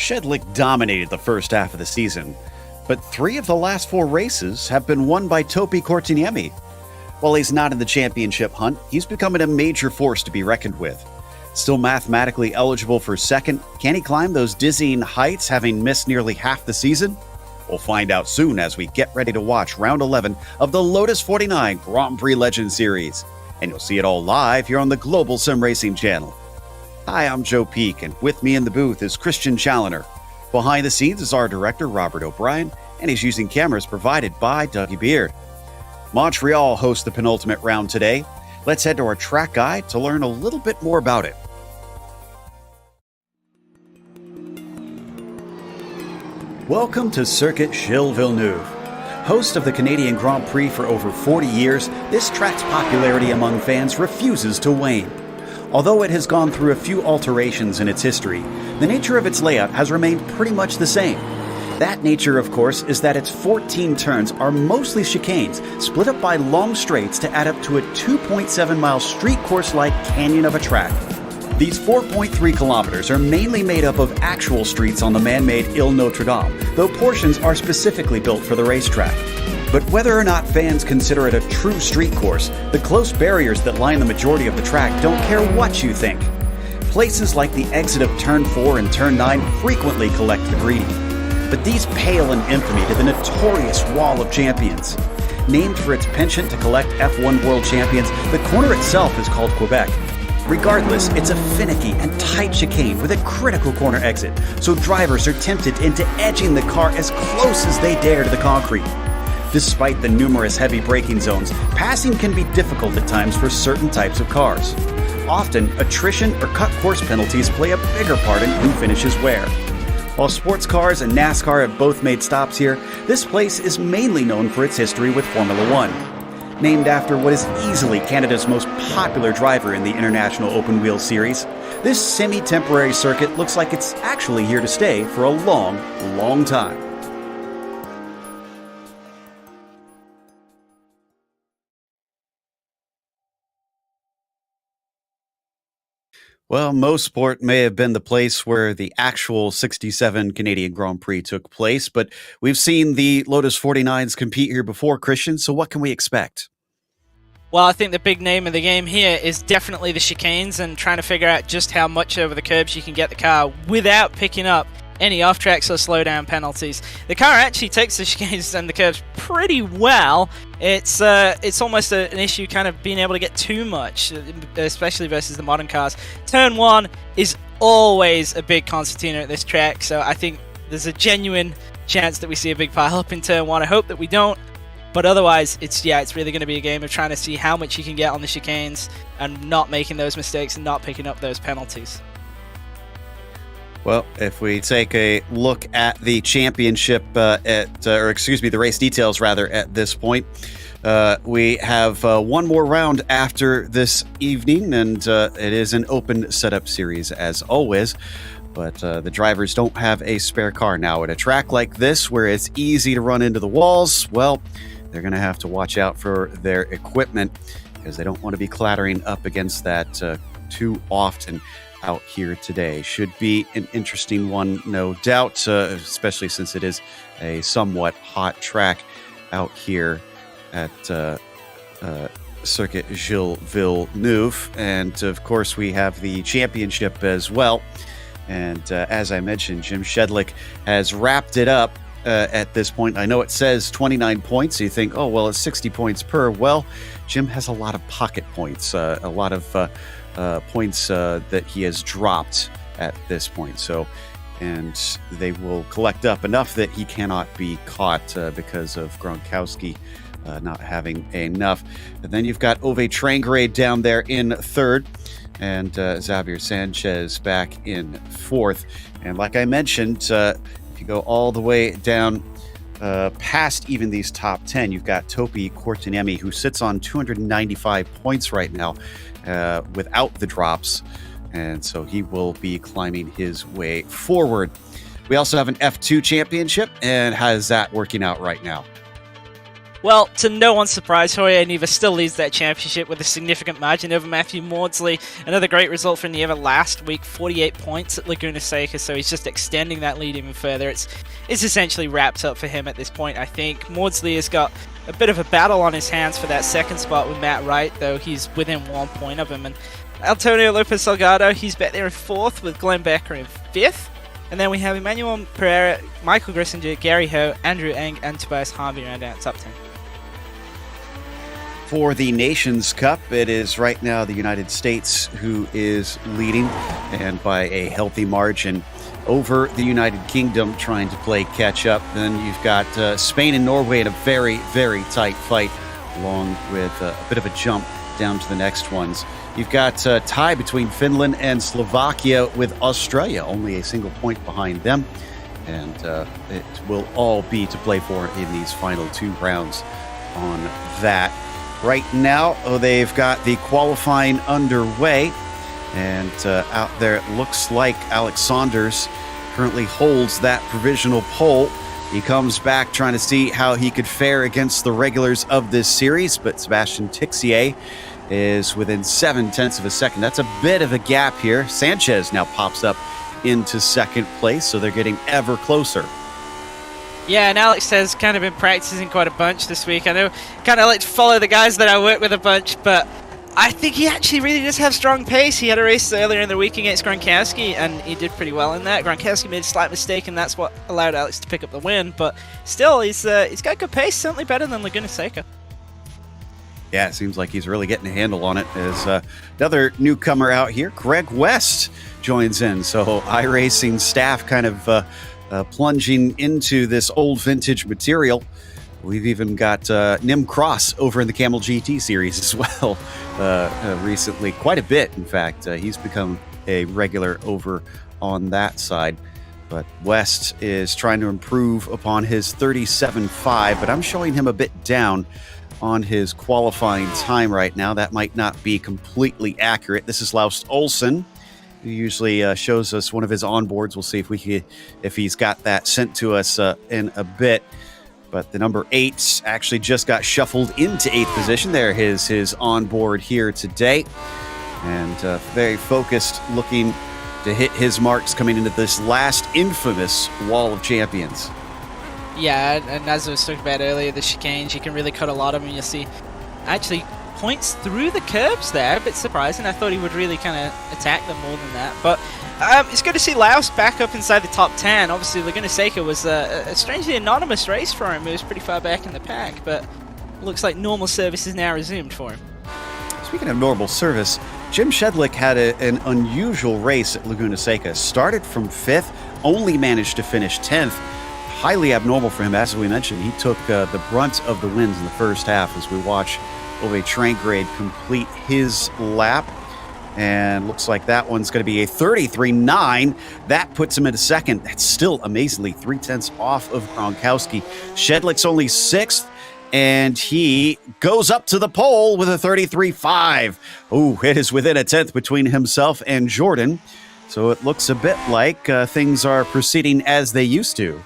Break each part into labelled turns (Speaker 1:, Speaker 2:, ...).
Speaker 1: Shedlick dominated the first half of the season, but 3 of the last 4 races have been won by Topi Kortiniemi. While he's not in the championship hunt, he's becoming a major force to be reckoned with. Still mathematically eligible for second, can he climb those dizzying heights having missed nearly half the season? We'll find out soon as we get ready to watch round 11 of the Lotus 49 Grand Prix Legend Series. And you'll see it all live here on the Global Sim Racing channel. Hi, I'm Joe Peak, and with me in the booth is Christian Challoner. Behind the scenes is our director, Robert O'Brien, and he's using cameras provided by Dougie Beard. Montreal hosts the penultimate round today. Let's head to our track guide to learn a little bit more about it. Welcome to Circuit Gilles Villeneuve. Host of the Canadian Grand Prix for over 40 years, this track's popularity among fans refuses to wane. Although it has gone through a few alterations in its history, the nature of its layout has remained pretty much the same. That nature, of course, is that its 14 turns are mostly chicanes, split up by long straights to add up to a 2.7-mile street course-like canyon of a track. These 4.3 kilometers are mainly made up of actual streets on the man-made Ile Notre Dame, though portions are specifically built for the racetrack. But whether or not fans consider it a true street course, the close barriers that line the majority of the track don't care what you think. Places like the exit of Turn 4 and Turn 9 frequently collect the greedy. But these pale in infamy to the notorious Wall of Champions. Named for its penchant to collect F1 World Champions, the corner itself is called Quebec. Regardless, it's a finicky and tight chicane with a critical corner exit, so drivers are tempted into edging the car as close as they dare to the concrete. Despite the numerous heavy braking zones, passing can be difficult at times for certain types of cars. Often, attrition or cut course penalties play a bigger part in who finishes where. While sports cars and NASCAR have both made stops here, this place is mainly known for its history with Formula One. Named after what is easily Canada's most popular driver in the International Open Wheel Series, this semi-temporary circuit looks like it's actually here to stay for a long, long time. Well, Motorsport may have been the place where the actual 67 Canadian Grand Prix took place, but we've seen the Lotus 49s compete here before, Christian, so what can we expect?
Speaker 2: Well, I think the big name of the game here is definitely the chicanes and trying to figure out just how much over the curbs you can get the car without picking up any off-tracks or slow-down penalties. The car actually takes the chicanes and the curbs pretty well. It's almost an issue kind of being able to get too much, especially versus the modern cars. Turn 1 is always a big concertina at this track, so I think there's a genuine chance that we see a big pile-up in Turn 1. I hope that we don't, but otherwise, it's really going to be a game of trying to see how much you can get on the chicanes and not making those mistakes and not picking up those penalties.
Speaker 1: Well, if we take a look at the championship, the race details rather, at this point, we have one more round after this evening, and it is an open setup series as always. But the drivers don't have a spare car now at a track like this where it's easy to run into the walls. Well, they're going to have to watch out for their equipment because they don't want to be clattering up against that too often out here today. Should be an interesting one, no doubt, especially since it is a somewhat hot track out here at Circuit Gilles Villeneuve. And of course, we have the championship as well. And as I mentioned, Jim Shedlick has wrapped it up at this point. I know it says 29 points. So you think, oh, well, it's 60 points per. Well, Jim has a lot of pocket points, a lot of points that he has dropped at this point. So, and they will collect up enough that he cannot be caught because of Gronkowski not having enough. And then you've got Ove Trangrade down there in third, and Xavier Sanchez back in fourth. And like I mentioned, if you go all the way down past even these top 10, you've got Topi Kortiniemi, who sits on 295 points right now without the drops. And so he will be climbing his way forward. We also have an F2 championship. And how is that working out right now?
Speaker 2: Well, to no one's surprise, Hoyer Neva still leads that championship with a significant margin over Matthew Maudsley. Another great result for Neva last week, 48 points at Laguna Seca, so he's just extending that lead even further. It's essentially wrapped up for him at this point, I think. Maudsley has got a bit of a battle on his hands for that second spot with Matt Wright, though he's within 1 point of him. And Antonio Lopez Salgado, he's back there in 4th with Glenn Becker in 5th. And then we have Emmanuel Pereira, Michael Grissinger, Gary Ho, Andrew Eng, and Tobias Harvey round out top 10.
Speaker 1: For the Nations Cup, it is right now the United States who is leading, and by a healthy margin over the United Kingdom, trying to play catch up. Then you've got Spain and Norway in a very, very tight fight, along with a bit of a jump down to the next ones. You've got a tie between Finland and Slovakia, with Australia only a single point behind them. And it will all be to play for in these final 2 rounds on that. Right now, they've got the qualifying underway, and out there it looks like Alex Saunders currently holds that provisional pole. He comes back trying to see how he could fare against the regulars of this series, but Sebastian Tixier is within 0.7 of a second. That's a bit of a gap here. Sanchez now pops up into second place, so they're getting ever closer.
Speaker 2: Yeah, and Alex has kind of been practicing quite a bunch this week. I know kind of like to follow the guys that I work with a bunch, but I think he actually really does have strong pace. He had a race earlier in the week against Gronkowski, and he did pretty well in that. Gronkowski made a slight mistake, and that's what allowed Alex to pick up the win. But still, he's got good pace, certainly better than Laguna Seca.
Speaker 1: Yeah, it seems like he's really getting a handle on it. As another newcomer out here, Greg West, joins in. So iRacing staff kind of plunging into this old vintage material. We've even got Nim Cross over in the Camel GT series as well recently. Quite a bit, in fact. He's become a regular over on that side. But West is trying to improve upon his 37.5, but I'm showing him a bit down on his qualifying time right now. That might not be completely accurate. This is Laust Olsen, who usually shows us one of his onboards. We'll see if he's got that sent to us in a bit. But the number 8 actually just got shuffled into 8th position. There is his onboard here today. And very focused, looking to hit his marks coming into this last infamous Wall of Champions.
Speaker 2: Yeah, and as I was talking about earlier, the chicanes, you can really cut a lot of them. You'll see actually points through the curbs there. A bit surprising. I thought he would really kind of attack them more than that. But it's good to see Laos back up inside the top 10. Obviously, Laguna Seca was a strangely anonymous race for him. It was pretty far back in the pack, but looks like normal service is now resumed for him.
Speaker 1: Speaking of normal service, Jim Shedlick had an unusual race at Laguna Seca. Started from 5th, only managed to finish 10th. Highly abnormal for him. As we mentioned, he took the brunt of the wins in the first half as we watch Ove Trangrade complete his lap. And looks like that one's going to be a 33.9. That puts him into second. That's still amazingly 0.3 off of Gronkowski. Shedlick's only 6th, and he goes up to the pole with a 33.5. Oh, it is within 1/10 between himself and Jordan. So it looks a bit like things are proceeding as they used to.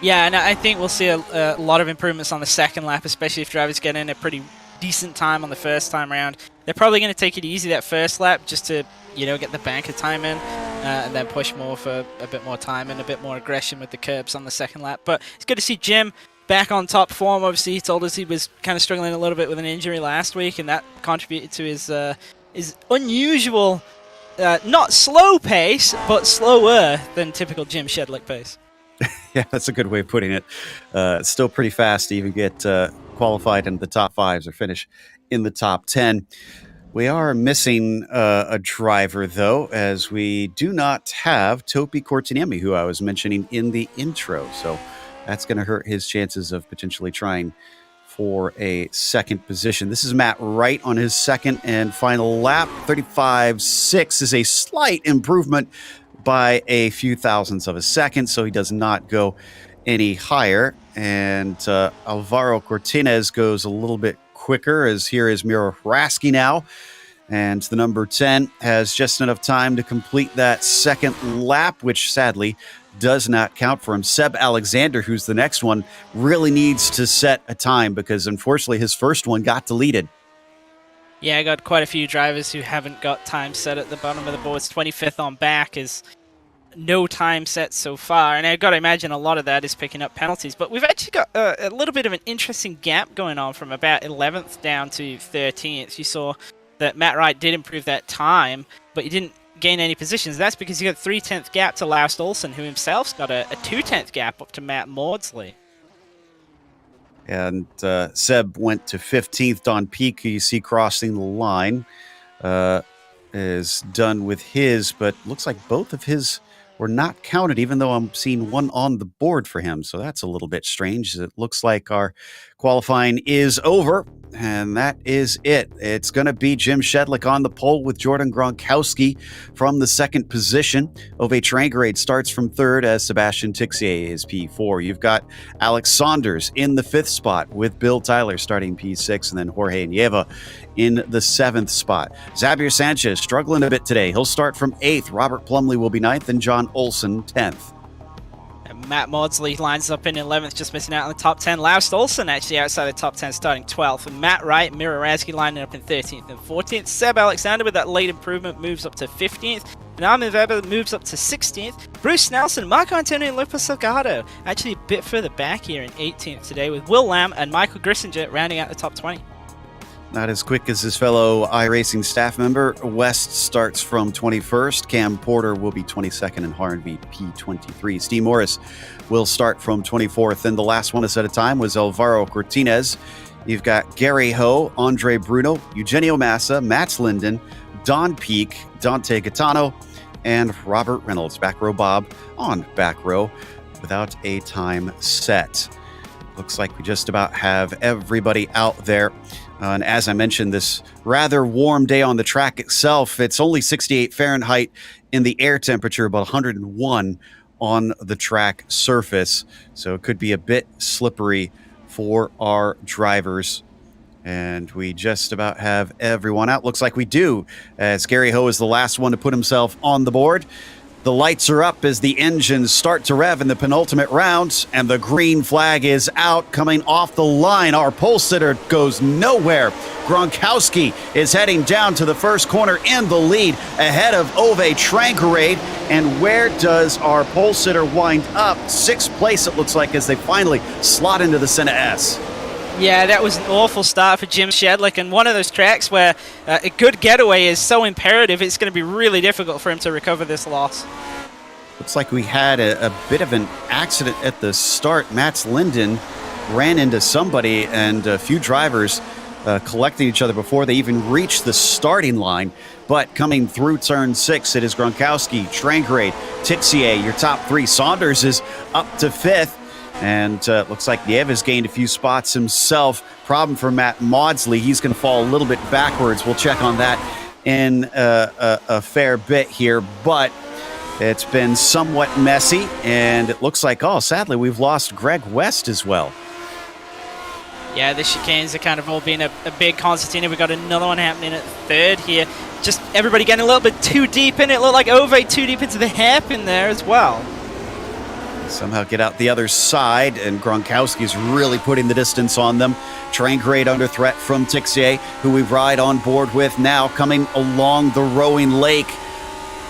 Speaker 2: Yeah, and I think we'll see a lot of improvements on the second lap, especially if drivers get in a pretty decent time on the first time around. They're probably going to take it easy that first lap just to, get the banker time in and then push more for a bit more time and a bit more aggression with the curbs on the second lap. But it's good to see Jim back on top form. Obviously, he told us he was kind of struggling a little bit with an injury last week, and that contributed to his unusual, not slow pace, but slower than typical Jim Shedlick pace.
Speaker 1: Yeah, that's a good way of putting it. It's still pretty fast to even get qualified into the top 5s or finish in the top 10. We are missing a driver, though, as we do not have Topi Kortiniemi, who I was mentioning in the intro. So that's going to hurt his chances of potentially trying for a second position. This is Matt Wright on his second and final lap. 35.6 is a slight improvement by a few thousandths of a second, so he does not go any higher. And Alvaro Cortines goes a little bit quicker, as here is Miro Hraski now. And the number 10 has just enough time to complete that second lap, which sadly does not count for him. Seb Alexander, who's the next one, really needs to set a time because unfortunately his first one got deleted.
Speaker 2: Yeah, I got quite a few drivers who haven't got time set at the bottom of the boards. 25th on back is no time set so far, and I've got to imagine a lot of that is picking up penalties. But we've actually got a little bit of an interesting gap going on from about 11th down to 13th. You saw that Matt Wright did improve that time, but he didn't gain any positions. That's because he got a 3/10 gap to Laust Olsen, who himself's got a 2/10 gap up to Matt Maudsley.
Speaker 1: And Seb went to 15th. Don Peak, who you see crossing the line, is done with his, but looks like both of his were not counted, even though I'm seeing one on the board for him. So that's a little bit strange. It looks like our qualifying is over, and that is it. It's going to be Jim Shedlick on the pole with Jordan Gronkowski from the second position. Ove Trangrade starts from third as Sebastian Tixier is P4. You've got Alex Saunders in the fifth spot with Bill Tyler starting P6, and then Jorge Nieva in the seventh spot. Xavier Sanchez struggling a bit today. He'll start from eighth. Robert Plumley will be ninth, and John Olsen 10th.
Speaker 2: And Matt Maudsley lines up in 11th, just missing out on the top 10. Laust Olsen actually outside the top 10, starting 12th. And Matt Wright, Mira Razki lining up in 13th and 14th. Seb Alexander with that late improvement moves up to 15th. And Armin Weber moves up to 16th. Bruce Nelson, Marco Antonio Lopez Salgado actually a bit further back here in 18th today, with Will Lamb and Michael Grissinger rounding out the top 20.
Speaker 1: Not as quick as his fellow iRacing staff member. West starts from 21st. Cam Porter will be 22nd and Harnby P23. Steve Morris will start from 24th. And the last one to set a time was Alvaro Cortinez. You've got Gary Ho, Andre Bruno, Eugenio Massa, Mats Linden, Don Peak, Dante Gaetano, and Robert Reynolds. Back row Bob on back row without a time set. Looks like we just about have everybody out there. And as I mentioned, this rather warm day on the track itself, it's only 68 Fahrenheit in the air temperature, about 101 on the track surface. So it could be a bit slippery for our drivers. And we just about have everyone out. Looks like we do, as Gary Ho is the last one to put himself on the board. The lights are up as the engines start to rev in the penultimate round, and the green flag is out. Coming off the line, our pole sitter goes nowhere. Gronkowski is heading down to the first corner in the lead ahead of Ove Trangrade. And where does our pole sitter wind up? Sixth place, it looks like, as they finally slot into the Senna S.
Speaker 2: Yeah, that was an awful start for Jim Shedlick, and one of those tracks where a good getaway is so imperative, it's going to be really difficult for him to recover this loss.
Speaker 1: Looks like we had a bit of an accident at the start. Mats Linden ran into somebody, and a few drivers collecting each other before they even reached the starting line. But coming through turn 6, it is Gronkowski, Trangrade, Tixier, your top three. Saunders is up to 5th. And looks like Niev has gained a few spots himself. Problem for Matt Maudsley. He's going to fall a little bit backwards. We'll check on that in a fair bit here. But it's been somewhat messy. And it looks like, sadly, we've lost Greg West as well.
Speaker 2: Yeah, the chicanes are kind of all being a big concertina. We've got another one happening at third here. Just everybody getting a little bit too deep in it. Looked like Ove too deep into the hairpin there as well.
Speaker 1: Somehow get out the other side, and Gronkowski's really putting the distance on them. Trangrade under threat from Tixier, who we ride on board with now, coming along the rowing lake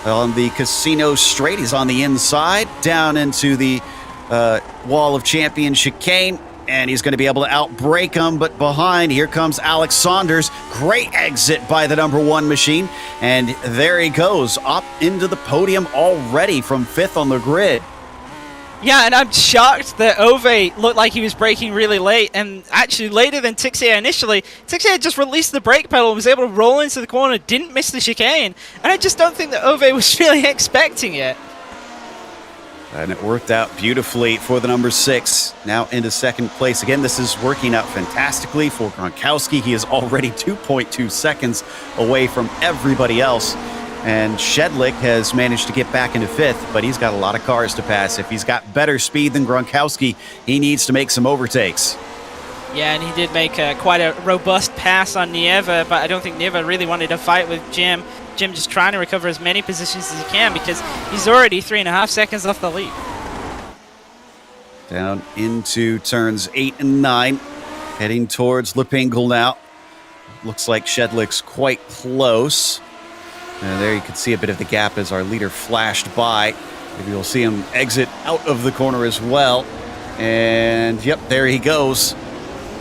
Speaker 1: on the Casino Straight. He's on the inside, down into the Wall of Champion chicane, and he's going to be able to outbrake him, but behind, here comes Alex Saunders. Great exit by the number one machine, and there he goes, up into the podium already from 5th on the grid.
Speaker 2: Yeah, and I'm shocked that Ove looked like he was braking really late, and actually later than Tixier initially. Tixier just released the brake pedal and was able to roll into the corner, didn't miss the chicane, and I just don't think that Ove was really expecting it.
Speaker 1: And it worked out beautifully for the number 6, now into second place. Again, this is working out fantastically for Gronkowski. He is already 2.2 seconds away from everybody else. And Shedlick has managed to get back into 5th, but he's got a lot of cars to pass. If he's got better speed than Gronkowski, he needs to make some overtakes.
Speaker 2: Yeah, and he did make quite a robust pass on Nieva, but I don't think Nieva really wanted to fight with Jim. Jim just trying to recover as many positions as he can because he's already 3.5 seconds off the lead.
Speaker 1: down into turns 8 and 9, heading towards Lepingle now. Looks like Shedlick's quite close. And there you can see a bit of the gap as our leader flashed by. Maybe you'll see him exit out of the corner as well. And yep, there he goes,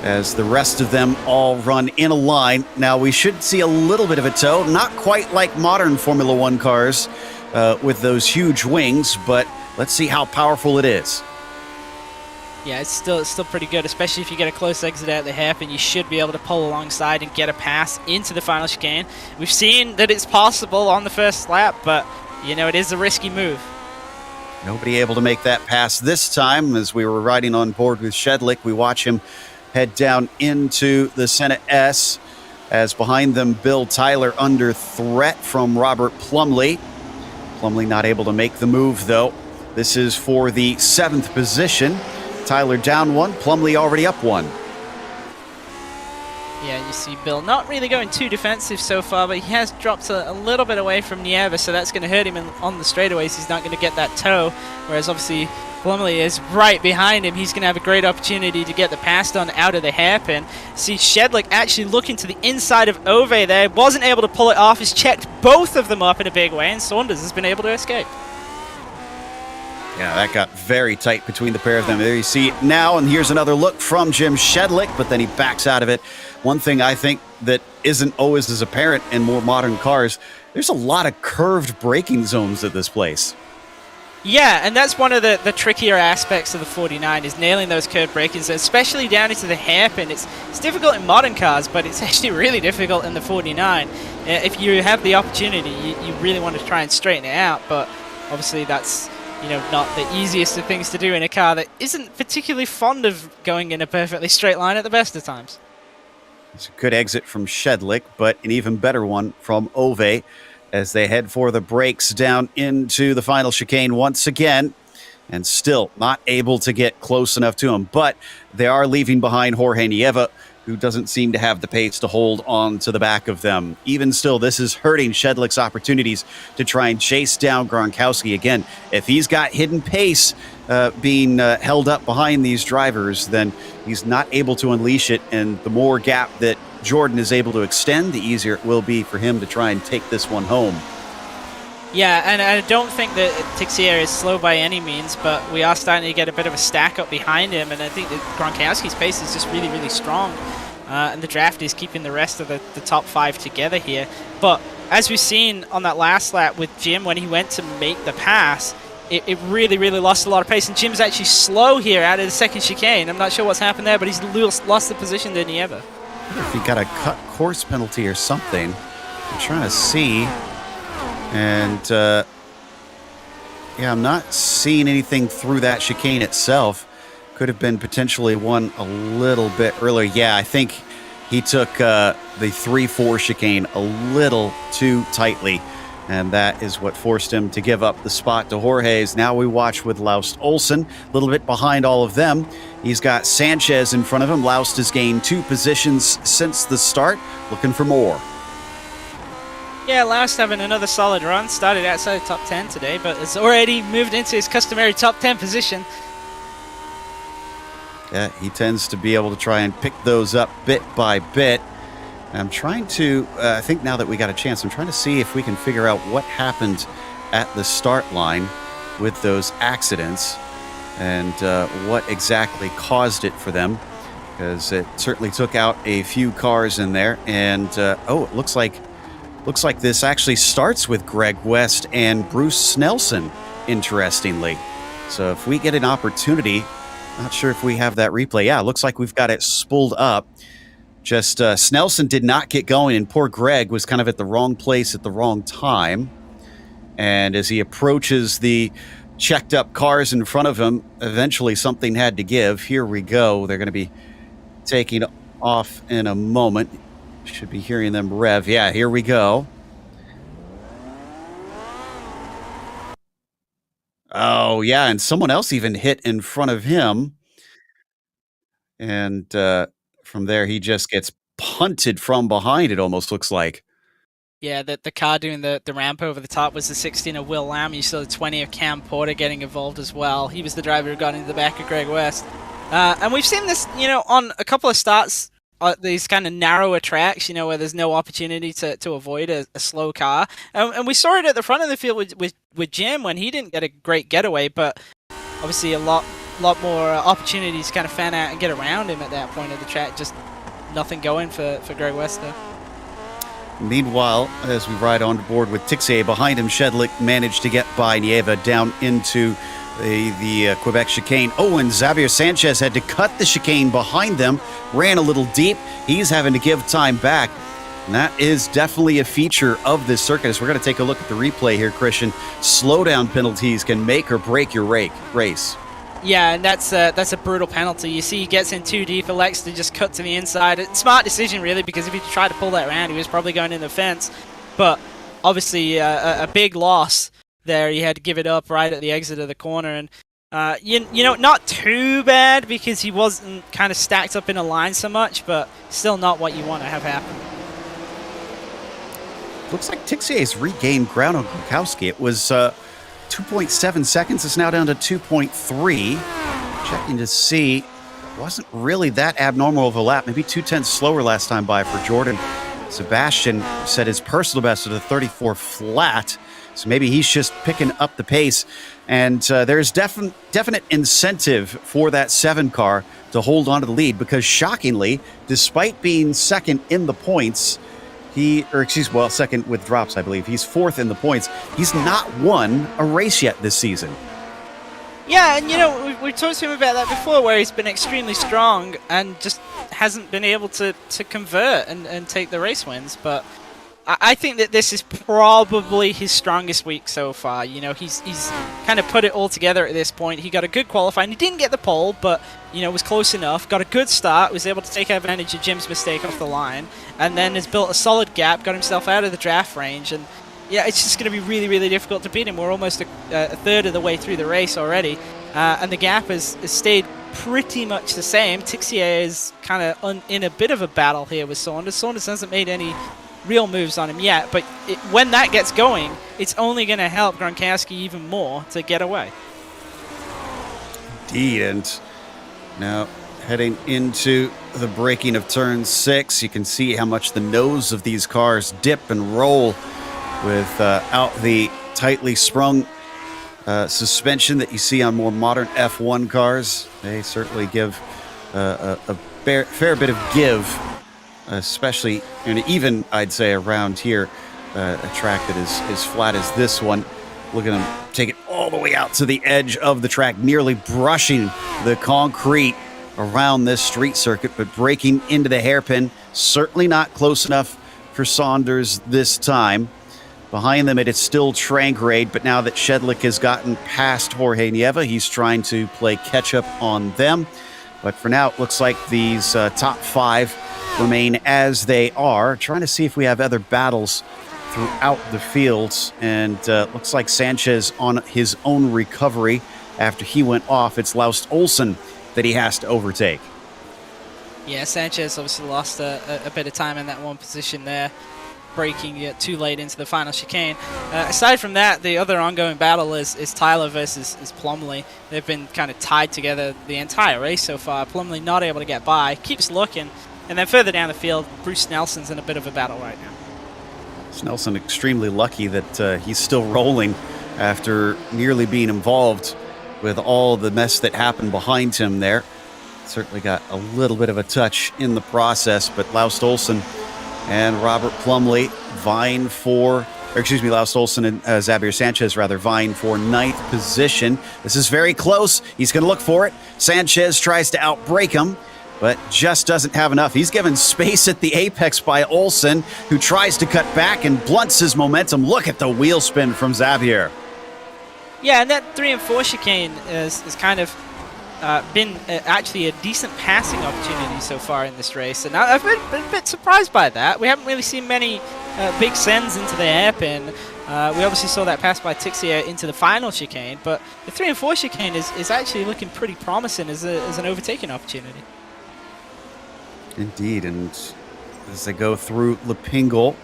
Speaker 1: as the rest of them all run in a line. Now we should see a little bit of a tow, not quite like modern Formula One cars with those huge wings, but let's see how powerful it is.
Speaker 2: Yeah, it's still pretty good, especially if you get a close exit out of the hairpin. You should be able to pull alongside and get a pass into the final chicane. We've seen that it's possible on the first lap, but, you know, it is a risky move.
Speaker 1: Nobody able to make that pass this time. As we were riding on board with Shedlick, we watch him head down into the Senate S, as behind them, Bill Tyler under threat from Robert Plumley. Plumley not able to make the move, though. This is for the 7th position. Tyler down 1, Plumley already up 1.
Speaker 2: Yeah, you see Bill not really going too defensive so far, but he has dropped a little bit away from Nieva, so that's going to hurt him on the straightaways. He's not going to get that tow, whereas obviously Plumley is right behind him. He's going to have a great opportunity to get the pass done out of the hairpin. See Shedlick actually looking to the inside of Ove there. Wasn't able to pull it off. He's checked both of them up in a big way, and Saunders has been able to escape.
Speaker 1: Yeah, that got very tight between the pair of them. There you see it now, and here's another look from Jim Shedlick, but then he backs out of it. One thing I think that isn't always as apparent in more modern cars, there's a lot of curved braking zones at this place.
Speaker 2: Yeah, and that's one of the trickier aspects of the 49 is nailing those curved braking zones, especially down into the hairpin. It's difficult in modern cars, but it's actually really difficult in the 49. If you have the opportunity, you really want to try and straighten it out, but obviously that's, you know, not the easiest of things to do in a car that isn't particularly fond of going in a perfectly straight line at the best of times.
Speaker 1: It's a good exit from Shedlick, but an even better one from Ove as they head for the brakes down into the final chicane once again, and still not able to get close enough to him. But they are leaving behind Jorge Nieva, who doesn't seem to have the pace to hold on to the back of them. Even still, this is hurting Shedlick's opportunities to try and chase down Gronkowski again. If he's got hidden pace being held up behind these drivers, then he's not able to unleash it, and the more gap that Jordan is able to extend, the easier it will be for him to try and take this one home.
Speaker 2: Yeah, and I don't think that Tixier is slow by any means, but we are starting to get a bit of a stack up behind him, and I think that Gronkowski's pace is just really, really strong. And the draft is keeping the rest of the top 5 together here. But as we've seen on that last lap with Jim, when he went to make the pass, it really, really lost a lot of pace. And Jim's actually slow here out of the second chicane. I'm not sure what's happened there, but he's lost the position to Nieva.
Speaker 1: I wonder if he got a cut course penalty or something. I'm trying to see. And, yeah, I'm not seeing anything through that chicane itself. Could have been potentially one a little bit earlier. Yeah, I think he took the 3-4 chicane a little too tightly, and that is what forced him to give up the spot to Jorge's. Now we watch with Laust Olsen, a little bit behind all of them. He's got Sanchez in front of him. Laust has gained 2 positions since the start, looking for more.
Speaker 2: Yeah, Laust having another solid run. Started outside the top 10 today, but has already moved into his customary top 10 position.
Speaker 1: Yeah, he tends to be able to try and pick those up bit by bit. I'm trying to, I think now that we got a chance, I'm trying to see if we can figure out what happened at the start line with those accidents and what exactly caused it for them, because it certainly took out a few cars in there. And, oh, it looks like this actually starts with Greg West and Bruce Snelson, interestingly. So if we get an opportunity, not sure if we have that replay. Yeah, it looks like we've got it spooled up. Just Snelson did not get going, and poor Greg was kind of at the wrong place at the wrong time. And as he approaches the checked up cars in front of him, eventually something had to give. Here we go. They're going to be taking off in a moment. Should be hearing them rev. Yeah, here we go. Oh, yeah, and someone else even hit in front of him. And from there, he just gets punted from behind, it almost looks like.
Speaker 2: Yeah, the car doing the ramp over the top was the 16 of Will Lamb. You saw the 20 of Cam Porter getting involved as well. He was the driver who got into the back of Greg West. And we've seen this, on a couple of starts at these kind of narrower tracks, where there's no opportunity to avoid a slow car. And we saw it at the front of the field with Jim when he didn't get a great getaway, but obviously a lot more opportunities to kind of fan out and get around him at that point of the track. Just nothing going for Greg West there.
Speaker 1: Meanwhile, as we ride on board with Tixier behind him, Shedlick managed to get by Nieva down into the Quebec chicane. Oh, and Xavier Sanchez had to cut the chicane behind them, ran a little deep. He's having to give time back. And that is definitely a feature of this circuit. As we're going to take a look at the replay here, Christian. Slowdown penalties can make or break your race.
Speaker 2: Yeah, and that's a brutal penalty. You see he gets in too deep, elects to just cut to the inside. Smart decision, really, because if he tried to pull that around, he was probably going in the fence. But obviously a big loss there. He had to give it up right at the exit of the corner. And, not too bad because he wasn't kind of stacked up in a line so much, but still not what you want to have happen.
Speaker 1: Looks like Tixier's regained ground on Kwiatkowski. It was 2.7 seconds. It's now down to 2.3. Checking to see. Wasn't really that abnormal of a lap. Maybe 0.2 slower last time by for Jordan. Sebastian set his personal best at a 34 flat. So maybe he's just picking up the pace. And there's definite incentive for that 7 car to hold on to the lead because shockingly, despite being second in the points, second with drops, I believe. He's 4th in the points. He's not won a race yet this season.
Speaker 2: Yeah, and we talked to him about that before, where he's been extremely strong and just hasn't been able to convert and take the race wins. But I think that this is probably his strongest week so far. He's kind of put it all together at this point. He got a good qualifying. He didn't get the pole, but was close enough. Got a good start. Was able to take advantage of Jim's mistake off the line, and then has built a solid gap. Got himself out of the draft range, and yeah, it's just going to be really, really difficult to beat him. We're almost a third of the way through the race already, and the gap has stayed pretty much the same. Tixier is kind of in a bit of a battle here with Saunders. Saunders hasn't made any real moves on him yet, but when that gets going, it's only going to help Gronkowski even more to get away.
Speaker 1: Indeed, and now heading into the braking of turn 6, you can see how much the nose of these cars dip and roll without the tightly sprung suspension that you see on more modern F1 cars. They certainly give a fair bit of give, especially, and even I'd say around here, a track that is as flat as this one. Look at them take it all the way out to the edge of the track, nearly brushing the concrete around this street circuit, but breaking into the hairpin. Certainly not close enough for Saunders this time. Behind them, it is still Trangrade, but now that Shedlick has gotten past Jorge Nieva, he's trying to play catch-up on them. But for now, it looks like these top 5 remain as they are. Trying to see if we have other battles throughout the fields. And looks like Sanchez on his own recovery after he went off. It's Laust Olsen that he has to overtake.
Speaker 2: Yeah, Sanchez obviously lost a bit of time in that one position there, braking too late into the final chicane. Aside from that, the other ongoing battle is Tyler versus Plumley. They've been kind of tied together the entire race so far. Plumley not able to get by, keeps looking. And then further down the field, Bruce Nelson's in a bit of a battle right now.
Speaker 1: Nelson extremely lucky that he's still rolling after nearly being involved with all the mess that happened behind him there. Certainly got a little bit of a touch in the process, but Laust Olsen and Robert Plumley vying for, Laust Olsen and Xavier Sanchez vying for 9th position. This is very close. He's going to look for it. Sanchez tries to outbrake him, but just doesn't have enough. He's given space at the apex by Olsen, who tries to cut back and blunts his momentum. Look at the wheel spin from Xavier.
Speaker 2: Yeah, and that 3 and 4 chicane is kind of been actually a decent passing opportunity so far in this race. And I've been a bit surprised by that. We haven't really seen many big sends into the hairpin. We obviously saw that pass by Tixier into the final chicane, but the 3 and 4 chicane is actually looking pretty promising as an overtaking opportunity.
Speaker 1: Indeed, and as they go through Lepingle,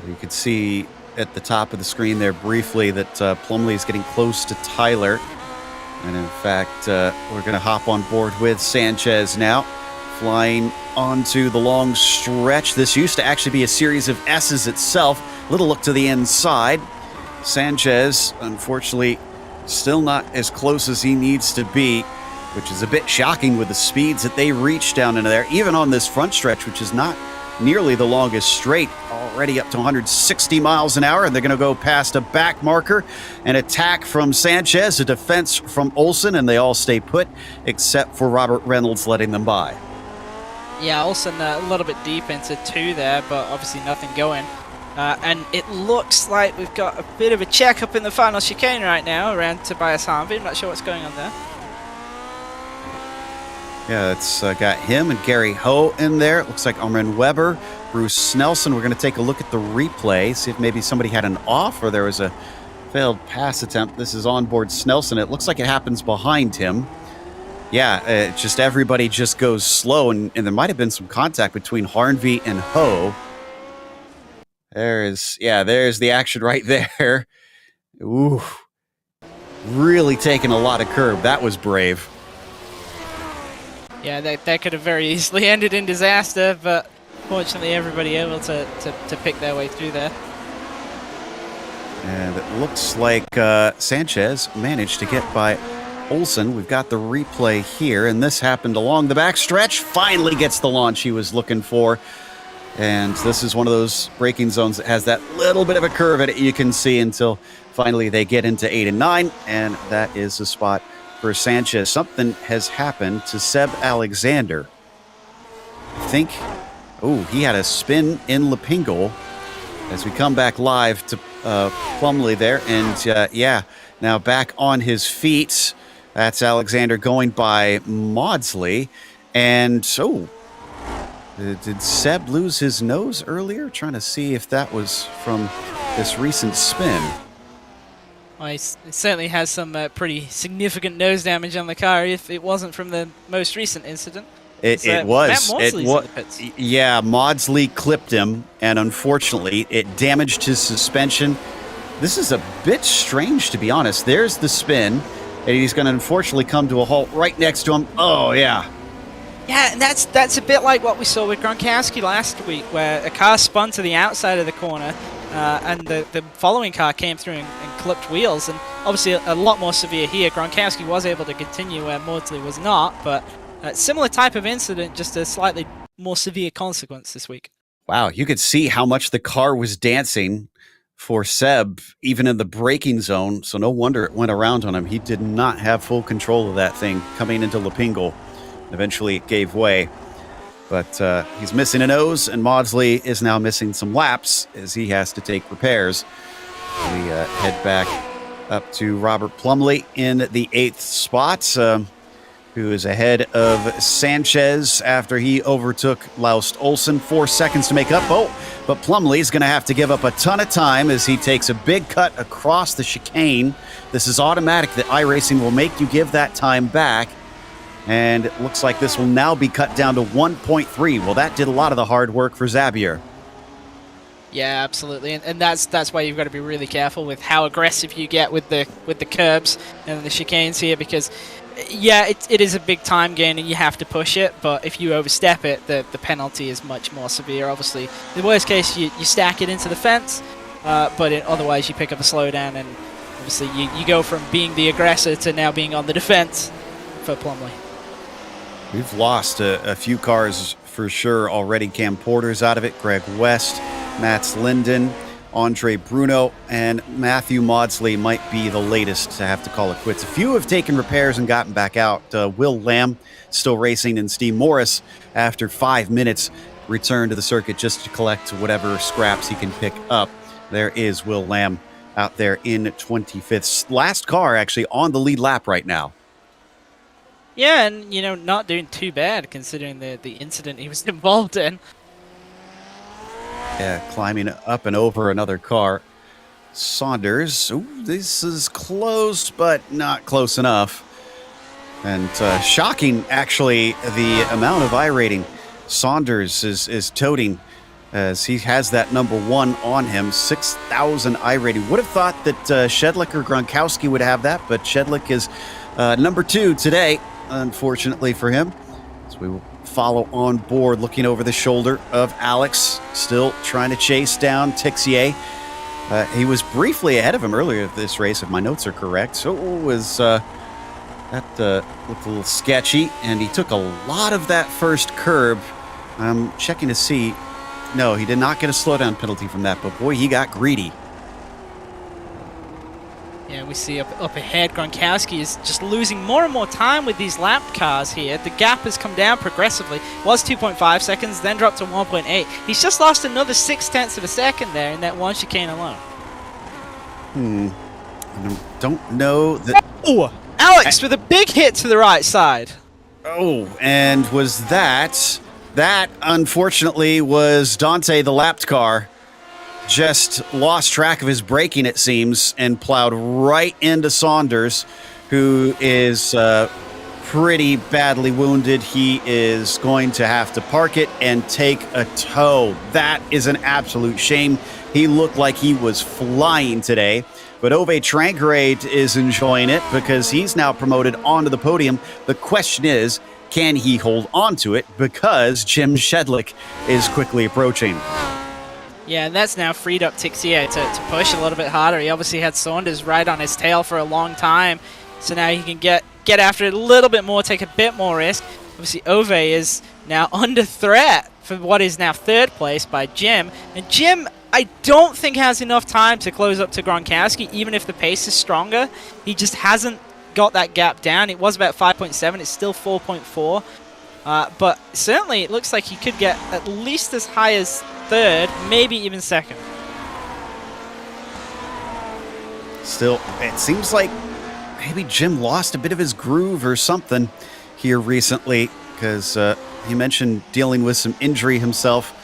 Speaker 1: You could see at the top of the screen there briefly that Plumlee is getting close to Tyler. And in fact, we're going to hop on board with Sanchez now, flying onto the long stretch. This used to actually be a series of S's itself. Little look to the inside. Sanchez, unfortunately, still not as close as he needs to be, which is a bit shocking with the speeds that they reach down into there, even on this front stretch, which is not nearly the longest straight, already up to 160 miles an hour, and they're going to go past a back marker, an attack from Sanchez, a defense from Olsen, and they all stay put, except for Robert Reynolds letting them by.
Speaker 2: Yeah, Olsen a little bit deep into 2 there, but obviously nothing going. And it looks like we've got a bit of a check up in the final chicane right now around Tobias Harvey. I'm not sure what's going on there.
Speaker 1: Yeah, it's got him and Gary Ho in there. It looks like Armin Weber, Bruce Snelson. We're going to take a look at the replay, see if maybe somebody had an off or there was a failed pass attempt. This is onboard Snelson. It looks like it happens behind him. Yeah, just everybody just goes slow, and there might have been some contact between Harvey and Ho. There's the action right there. Ooh, really taking a lot of curb. That was brave.
Speaker 2: Yeah, that could have very easily ended in disaster, but fortunately everybody able to pick their way through there.
Speaker 1: And it looks like Sanchez managed to get by Olsen. We've got the replay here, and this happened along the backstretch. Finally gets the launch he was looking for. And this is one of those braking zones that has that little bit of a curve in it you can see until finally they get into 8 and 9, and that is the spot for Sanchez. Something has happened to Seb Alexander. I think, he had a spin in Lapingle as we come back live to Plumlee there. And now back on his feet. That's Alexander going by Maudsley. And did Seb lose his nose earlier? Trying to see if that was from this recent spin.
Speaker 2: Well, he certainly has some pretty significant nose damage on the car if it wasn't from the most recent incident.
Speaker 1: It was. Yeah, Maudsley clipped him, and unfortunately, it damaged his suspension. This is a bit strange, to be honest. There's the spin, and he's going to unfortunately come to a halt right next to him. Oh, yeah.
Speaker 2: Yeah, and that's a bit like what we saw with Gronkowski last week, where a car spun to the outside of the corner, and the following car came through and clipped wheels, and obviously a lot more severe here. Gronkowski was able to continue where Maudsley was not, but similar type of incident, just a slightly more severe consequence this week.
Speaker 1: Wow, you could see how much the car was dancing for Seb, even in the braking zone, so no wonder it went around on him. He did not have full control of that thing coming into Lapingle. Eventually it gave way, but he's missing a nose, and Maudsley is now missing some laps as he has to take repairs. We head back up to Robert Plumlee in the 8th spot, who is ahead of Sanchez after he overtook Laust Olsen. 4 seconds to make up. But Plumlee is going to have to give up a ton of time as he takes a big cut across the chicane. This is automatic that iRacing will make you give that time back. And it looks like this will now be cut down to 1.3. Well, that did a lot of the hard work for Xavier.
Speaker 2: Yeah, absolutely, and that's why you've got to be really careful with how aggressive you get with the curbs and the chicanes here, because yeah, it is a big time gain and you have to push it, but if you overstep it, the penalty is much more severe. Obviously, in the worst case, you stack it into the fence, but otherwise you pick up a slowdown, and obviously you go from being the aggressor to now being on the defense for Plumlee.
Speaker 1: We've lost a few cars for sure already. Cam Porter's out of it, Greg West, Mats Linden, Andre Bruno, and Matthew Maudsley might be the latest to have to call it quits. A few have taken repairs and gotten back out. Will Lamb still racing, and Steve Morris, after 5 minutes, returned to the circuit just to collect whatever scraps he can pick up. There is Will Lamb out there in 25th. Last car actually on the lead lap right now.
Speaker 2: Yeah, and not doing too bad considering the incident he was involved in.
Speaker 1: Yeah, climbing up and over another car. Saunders, this is close, but not close enough. And shocking, actually, the amount of iRating Saunders is toting as he has that number 1 on him, 6,000 iRating. Would have thought that Shedlick or Gronkowski would have that, but Shedlick is number 2 today, unfortunately for him. So we will follow on board, looking over the shoulder of Alex, still trying to chase down Tixier. He was briefly ahead of him earlier this race, if my notes are correct. So it was that looked a little sketchy, and he took a lot of that first curb. I'm checking to see. No, he did not get a slowdown penalty from that, but boy, he got greedy.
Speaker 2: Yeah, we see up ahead, Gronkowski is just losing more and more time with these lap cars here. The gap has come down progressively. It was 2.5 seconds, then dropped to 1.8. He's just lost another 0.6 of a second there in that one chicane alone.
Speaker 1: I don't know that...
Speaker 2: Oh, Alex with a big hit to the right side.
Speaker 1: Oh, and was that... That, unfortunately, was Dante, the lapped car. Just lost track of his braking, it seems, and plowed right into Saunders, who is pretty badly wounded. He is going to have to park it and take a tow. That is an absolute shame. He looked like he was flying today. But Ove Trangrade is enjoying it because he's now promoted onto the podium. The question is, can he hold on to it, because Jim Shedlick is quickly approaching?
Speaker 2: Yeah, and that's now freed up Tixier to push a little bit harder. He obviously had Saunders right on his tail for a long time, so now he can get after it a little bit more, take a bit more risk. Obviously, Ove is now under threat for what is now 3rd place by Jim. And Jim, I don't think has enough time to close up to Gronkowski, even if the pace is stronger. He just hasn't got that gap down. It was about 5.7. It's still 4.4. But certainly it looks like he could get at least as high as 3rd, maybe even 2nd.
Speaker 1: Still, it seems like maybe Jim lost a bit of his groove or something here recently, because he mentioned dealing with some injury himself.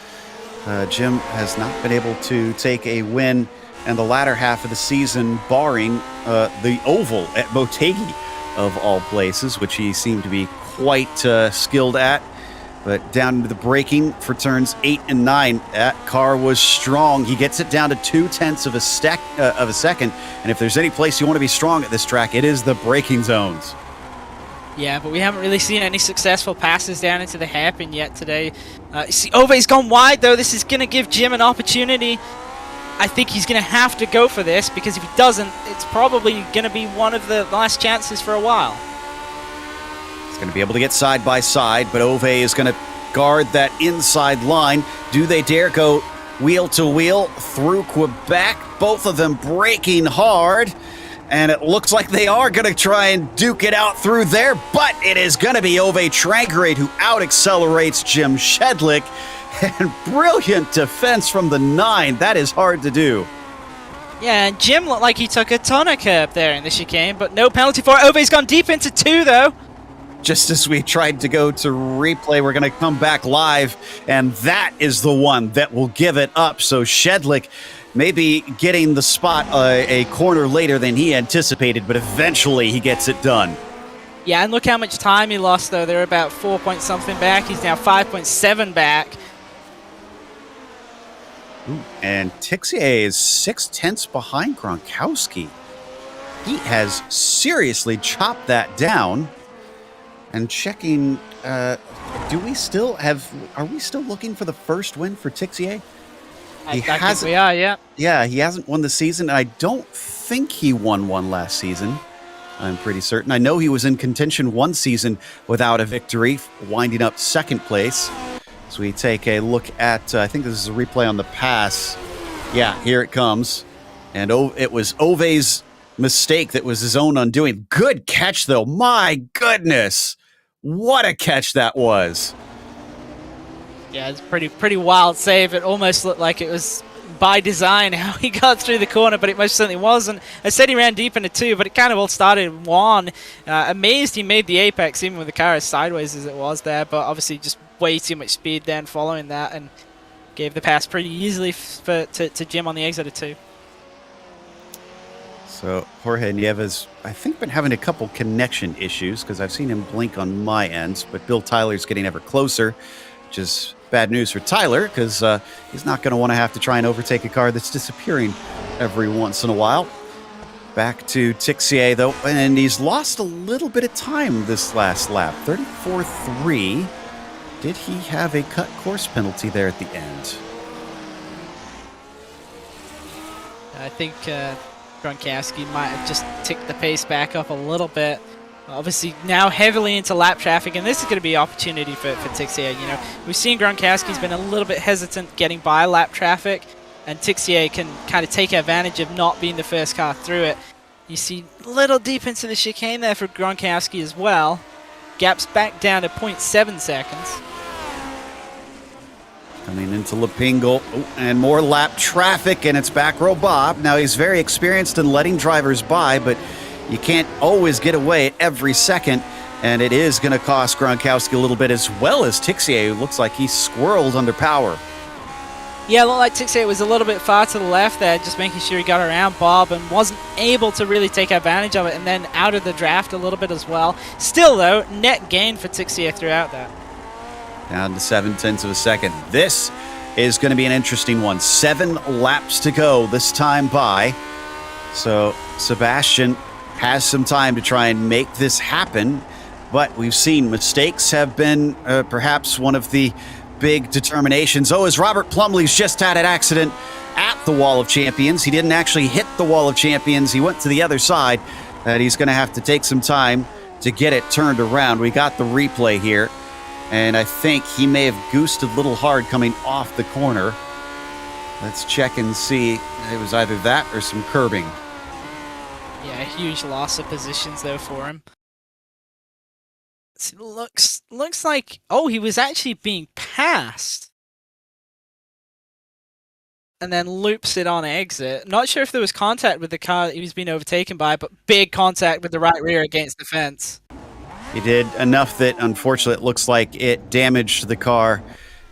Speaker 1: Jim has not been able to take a win in the latter half of the season, barring the oval at Motegi, of all places, which he seemed to be quite skilled at. But down into the braking for turns 8 and 9, that car was strong. He gets it down to 0.2 of a second. And if there's any place you want to be strong at this track, it is the braking zones.
Speaker 2: Yeah, but we haven't really seen any successful passes down into the hairpin yet today. See, Ove's gone wide, though. This is going to give Jim an opportunity. I think he's going to have to go for this, because if he doesn't, it's probably going to be one of the last chances for a while.
Speaker 1: He's going to be able to get side by side, but Ove is going to guard that inside line. Do they dare go wheel to wheel through Quebec? Both of them braking hard, and it looks like they are going to try and duke it out through there, but it is going to be Ove Trangrade who out-accelerates Jim Shedlick. And brilliant defense from the 9. That is hard to do.
Speaker 2: Yeah, and Jim looked like he took a ton of curb there in the chicane, but no penalty for it. Ove's gone deep into 2, though.
Speaker 1: Just as we tried to go to replay, we're going to come back live, and that is the one that will give it up. So Shedlick maybe getting the spot a corner later than he anticipated, but eventually he gets it done.
Speaker 2: Yeah, and look how much time he lost, though. They're about 4-point-something back. He's now 5.7 back.
Speaker 1: Ooh, and Tixier is 0.6 behind Gronkowski. He has seriously chopped that down. And checking, are we still looking for the first win for Tixier?
Speaker 2: I think we are, yeah.
Speaker 1: Yeah, he hasn't won the season. I don't think he won one last season. I'm pretty certain. I know he was in contention one season without a victory, winding up 2nd place. So we take a look at, I think this is a replay on the pass. Yeah, here it comes. And it was Ove's mistake that was his own undoing. Good catch, though. My goodness. What a catch that was.
Speaker 2: Yeah, it's pretty wild save. It almost looked like it was by design how he got through the corner, but it most certainly wasn't. I said he ran deep into 2, but it kind of all started in 1. Amazed he made the apex, even with the car as sideways as it was there, but obviously just way too much speed then following that, and gave the pass pretty easily to Jim on the exit of 2.
Speaker 1: So Jorge Nieves, I think, been having a couple connection issues, because I've seen him blink on my ends, but Bill Tyler's getting ever closer, which is bad news for Tyler, because he's not going to want to have to try and overtake a car that's disappearing every once in a while. Back to Tixier, though, and he's lost a little bit of time this last lap. 34.3. Did he have a cut course penalty there at the end?
Speaker 2: I think Gronkowski might have just ticked the pace back up a little bit. Obviously, now heavily into lap traffic, and this is going to be an opportunity for Tixier. You know, we've seen Gronkowski's been a little bit hesitant getting by lap traffic, and Tixier can kind of take advantage of not being the first car through it. You see a little deep into the chicane there for Gronkowski as well. Gap's back down to 0.7 seconds.
Speaker 1: Coming into Lapingle, and more lap traffic, and it's back row Bob. Now, he's very experienced in letting drivers by, but you can't always get away at every second, and it is going to cost Gronkowski a little bit, as well as Tixier, who looks like he's squirreled under power.
Speaker 2: Yeah, it looked like Tixier was a little bit far to the left there, just making sure he got around Bob and wasn't able to really take advantage of it, and then out of the draft a little bit as well. Still, though, net gain for Tixier throughout that.
Speaker 1: Down to 0.7 of a second. This is going to be an interesting one. 7 laps to go this time by. So Sebastian has some time to try and make this happen, but we've seen mistakes have been perhaps one of the big determinations. Oh, as Robert Plumley's just had an accident at the Wall of Champions. He didn't actually hit the Wall of Champions. He went to the other side, and he's going to have to take some time to get it turned around. We got the replay here, and I think he may have goosed a little hard coming off the corner. Let's check and see. It was either that or some curbing.
Speaker 2: Yeah, huge loss of positions though for him. It looks like, oh, he was actually being passed. And then loops it on exit. Not sure if there was contact with the car that he was being overtaken by, but big contact with the right rear against the fence.
Speaker 1: He did enough that, unfortunately, it looks like it damaged the car.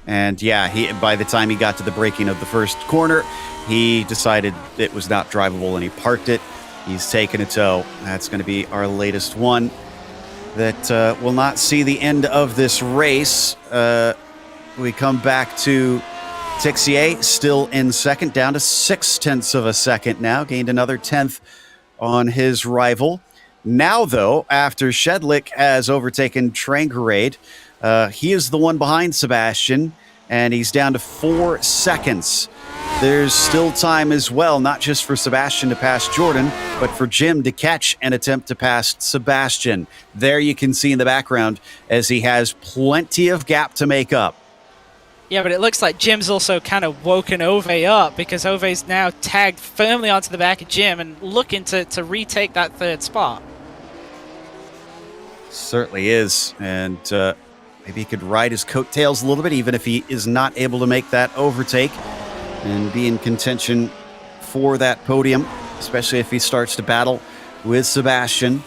Speaker 1: And yeah, by the time he got to the braking of the first corner, he decided it was not drivable and he parked it. He's taken a tow. That's going to be our latest one that will not see the end of this race. We come back to Tixier, still in second, down to 0.6 of a second now. Gained another 10th on his rival. Now, though, after Shedlick has overtaken Trangerade, he is the one behind Sebastian, and he's down to 4 seconds. There's still time as well, not just for Sebastian to pass Jordan, but for Jim to catch and attempt to pass Sebastian. There you can see in the background as he has plenty of gap to make up.
Speaker 2: Yeah, but it looks like Jim's also kind of woken Ove up, because Ove's now tagged firmly onto the back of Jim and looking to retake that third spot.
Speaker 1: Certainly is, and maybe he could ride his coattails a little bit, even if he is not able to make that overtake and be in contention for that podium, especially if he starts to battle with Sebastian,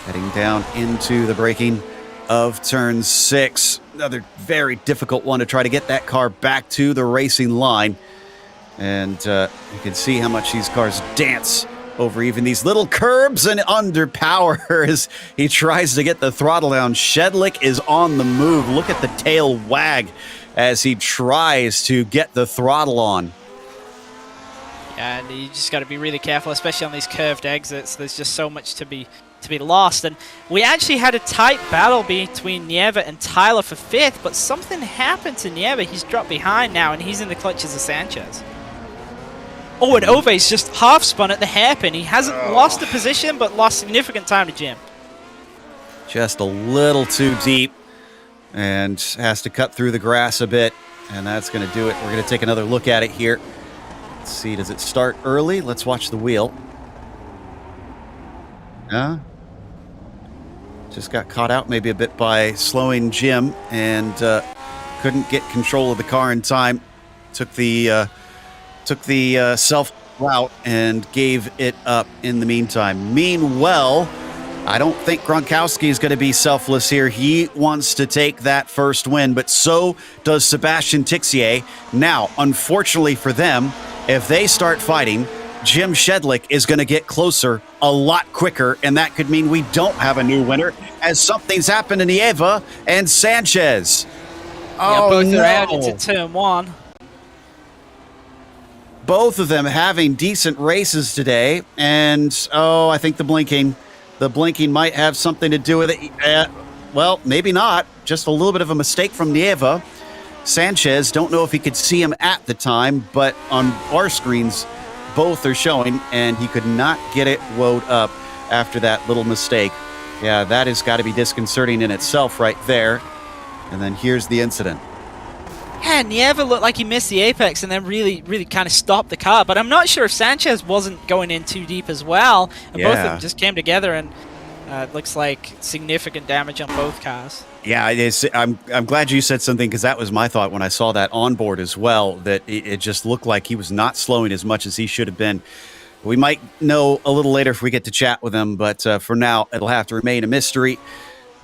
Speaker 1: heading down into the braking of turn 6. Another very difficult one to try to get that car back to the racing line. And you can see how much these cars dance over even these little curbs and under power as he tries to get the throttle down. Shedlick is on the move. Look at the tail wag as he tries to get the throttle on.
Speaker 2: Yeah, and you just got to be really careful, especially on these curved exits. There's just so much to be lost. And we actually had a tight battle between Nieva and Tyler for 5th, but something happened to Nieva. He's dropped behind now, and he's in the clutches of Sanchez. Oh, and Ove's just half spun at the hairpin. He hasn't lost the position, but lost significant time to Jim.
Speaker 1: Just a little too deep, and has to cut through the grass a bit, and that's going to do it. We're going to take another look at it here. Let's see, does it start early? Let's watch the wheel. Just got caught out maybe a bit by slowing Jim, and couldn't get control of the car in time. Took the self route and gave it up in the meantime. Meanwhile, I don't think Gronkowski is going to be selfless here. He wants to take that first win, but so does Sebastian Tixier. Now, unfortunately for them, if they start fighting, Jim Shedlick is going to get closer a lot quicker, and that could mean we don't have a new winner, as something's happened to Nieva and Sanchez.
Speaker 2: Both are out
Speaker 1: no.
Speaker 2: into turn one.
Speaker 1: Both of them having decent races today, and I think the blinking might have something to do with it. Well, maybe not. Just a little bit of a mistake from Nieva. Sanchez, don't know if he could see him at the time, but on our screens, both are showing, and he could not get it woed up after that little mistake. Yeah, that has got to be disconcerting in itself right there. And then here's the incident.
Speaker 2: Yeah, Nieva looked like he missed the apex and then really kind of stopped the car. But I'm not sure if Sanchez wasn't going in too deep as well. And both of them just came together, and it looks like significant damage on both cars.
Speaker 1: Yeah, it is. I'm glad you said something, because that was my thought when I saw that on board as well, that it just looked like he was not slowing as much as he should have been. We might know a little later if we get to chat with him, but for now, it'll have to remain a mystery.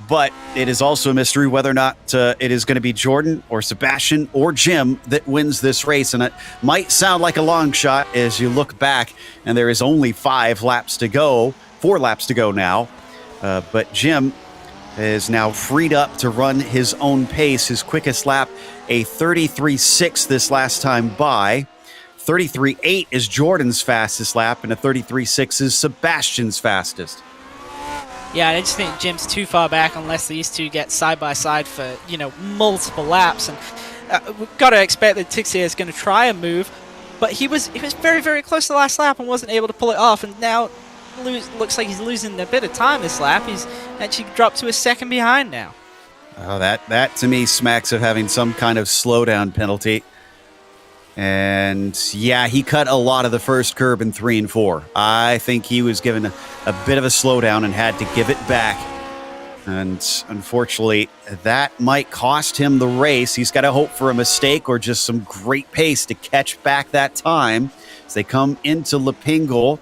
Speaker 1: But it is also a mystery whether or not it is going to be Jordan or Sebastian or Jim that wins this race. And it might sound like a long shot as you look back, and there is only 4 laps to go now. But Jim is now freed up to run his own pace. His quickest lap, a 33.6 this last time by. 33.8 is Jordan's fastest lap, and a 33.6 is Sebastian's fastest.
Speaker 2: Yeah, I just think Jim's too far back unless these two get side by side for, multiple laps. And we've got to expect that Tixier is going to try a move, but he was very, very close to the last lap and wasn't able to pull it off. And now looks like he's losing a bit of time this lap. He's actually dropped to a second behind now.
Speaker 1: Oh, that to me smacks of having some kind of slowdown penalty. And yeah, he cut a lot of the first curb in 3 and 4. I think he was given a bit of a slowdown and had to give it back. And unfortunately, that might cost him the race. He's got to hope for a mistake or just some great pace to catch back that time as they come into Lepingle.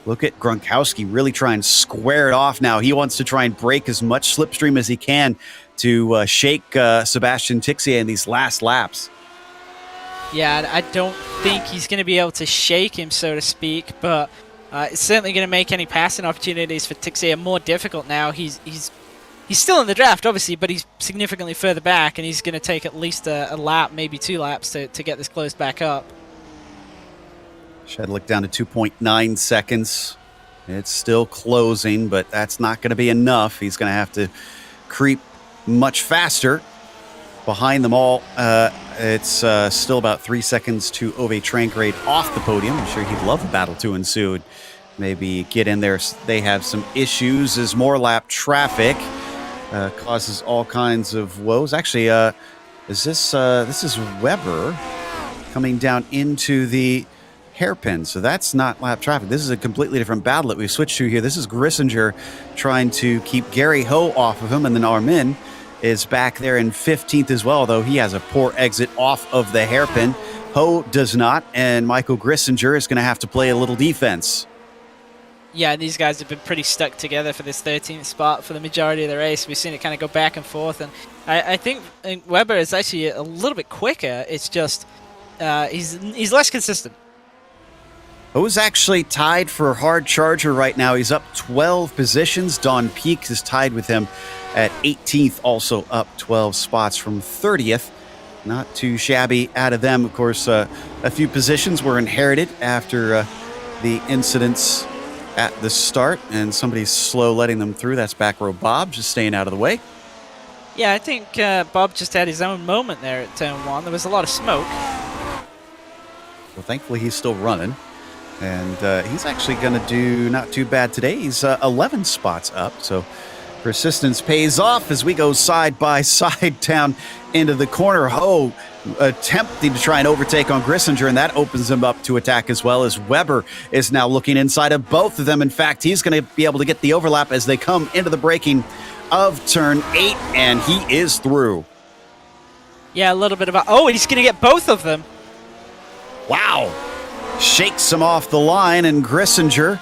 Speaker 1: Look at Gronkowski really trying to square it off now. He wants to try and break as much slipstream as he can to shake Sebastian Tixier in these last laps.
Speaker 2: Yeah, I don't think he's going to be able to shake him, so to speak, but it's certainly going to make any passing opportunities for Tixier more difficult now. He's still in the draft, obviously, but he's significantly further back, and he's going to take at least a lap, maybe 2 laps to get this closed back up.
Speaker 1: Shedlick down to 2.9 seconds. It's still closing, but that's not going to be enough. He's going to have to creep much faster behind them all. It's still about 3 seconds to Ove Trangrade off the podium. I'm sure he'd love a battle to ensue. Maybe get in there. They have some issues as more lap traffic causes all kinds of woes. Actually, this is Weber coming down into the hairpin, so that's not lap traffic. This is a completely different battle that we've switched to here. This is Grissinger trying to keep Gary Ho off of him, and then Armin is back there in 15th as well, though he has a poor exit off of the hairpin. Ho does not, and Michael Grissinger is going to have to play a little defense.
Speaker 2: Yeah, these guys have been pretty stuck together for this 13th spot for the majority of the race. We've seen it kind of go back and forth, and I think Weber is actually a little bit quicker. It's just he's less consistent.
Speaker 1: Ho's actually tied for hard charger right now. He's up 12 positions. Don Peak is tied with him at 18th, also up 12 spots from 30th. Not too shabby out of them. Of course, a few positions were inherited after the incidents at the start, and somebody's slow letting them through. That's back row Bob, just staying out of the way.
Speaker 2: Yeah, I think Bob just had his own moment there at turn 1. There was a lot of smoke.
Speaker 1: Well, thankfully, he's still running. And he's actually going to do not too bad today. He's 11 spots up, so persistence pays off as we go side by side down into the corner. Ho attempting to try and overtake on Grissinger, and that opens him up to attack as well, as Weber is now looking inside of both of them. In fact, he's going to be able to get the overlap as they come into the braking of turn 8, and he is through.
Speaker 2: Yeah, a little bit about... Oh, he's going to get both of them.
Speaker 1: Wow. Shakes him off the line, and Grissinger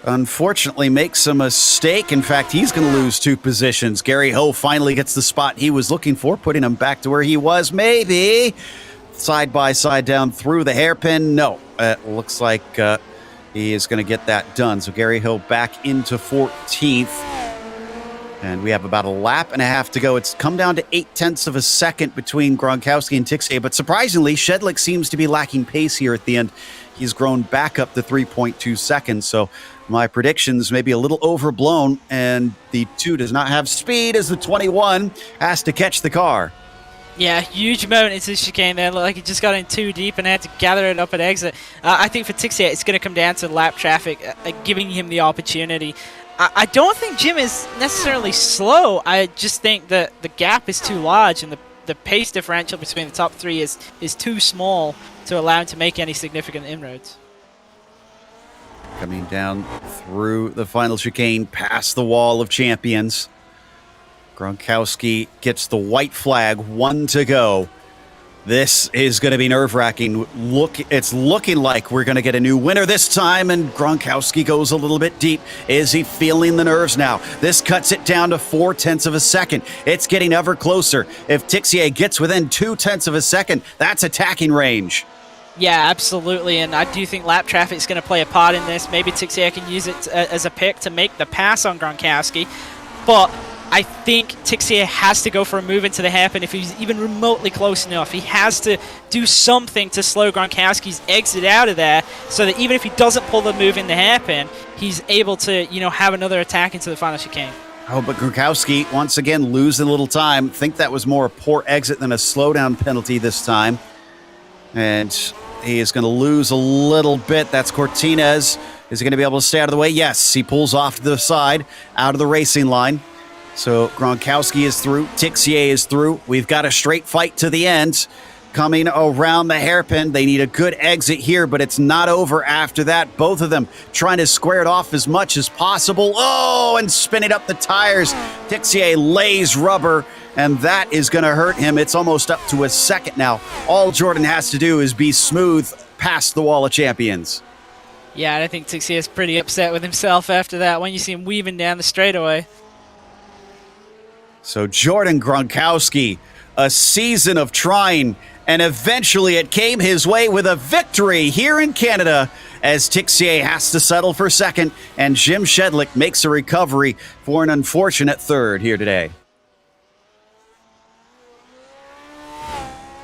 Speaker 1: unfortunately makes a mistake. In fact, he's going to lose 2 positions. Gary Ho finally gets the spot he was looking for, putting him back to where he was. Maybe side by side down through the hairpin. No, it looks like he is going to get that done. So Gary Ho back into 14th. And we have about a lap and a half to go. It's come down to 0.8 of a second between Gronkowski and Tixier. But surprisingly, Shedlick seems to be lacking pace here at the end. He's grown back up to 3.2 seconds. So my predictions may be a little overblown. And the 2 does not have speed as the 21 has to catch the car.
Speaker 2: Yeah, huge moment into the chicane there. Looked like he just got in too deep and had to gather it up at exit. I think for Tixier, it's going to come down to lap traffic, giving him the opportunity. I don't think Jim is necessarily slow. I just think that the gap is too large and the pace differential between the top 3 is too small to allow him to make any significant inroads.
Speaker 1: Coming down through the final chicane, past the wall of champions. Gronkowski gets the white flag, 1 to go. This is going to be nerve-wracking. It's looking like we're going to get a new winner this time, and Gronkowski goes a little bit deep. Is he feeling the nerves now? This cuts it down to 0.4 of a second. It's getting ever closer. If Tixier gets within 0.2 of a second, that's attacking range.
Speaker 2: Yeah, absolutely, and I do think lap traffic is going to play a part in this. Maybe Tixier can use it as a pick to make the pass on Gronkowski, but I think Tixier has to go for a move into the hairpin if he's even remotely close enough. He has to do something to slow Gronkowski's exit out of there so that even if he doesn't pull the move in the hairpin, he's able to, have another attack into the final chicane.
Speaker 1: Oh, but Gronkowski, once again, losing a little time. I think that was more a poor exit than a slowdown penalty this time. And he is going to lose a little bit. That's Cortinez. Is he going to be able to stay out of the way? Yes, he pulls off to the side, out of the racing line. So Gronkowski is through. Tixier is through. We've got a straight fight to the end. Coming around the hairpin. They need a good exit here, but it's not over after that. Both of them trying to square it off as much as possible. Oh, and spinning up the tires. Tixier lays rubber, and that is going to hurt him. It's almost up to a second now. All Jordan has to do is be smooth past the wall of champions.
Speaker 2: Yeah, I think Tixier is pretty upset with himself after that when you see him weaving down the straightaway.
Speaker 1: So Jordan Gronkowski, a season of trying, and eventually it came his way with a victory here in Canada as Tixier has to settle for second, and Jim Shedlick makes a recovery for an unfortunate third here today.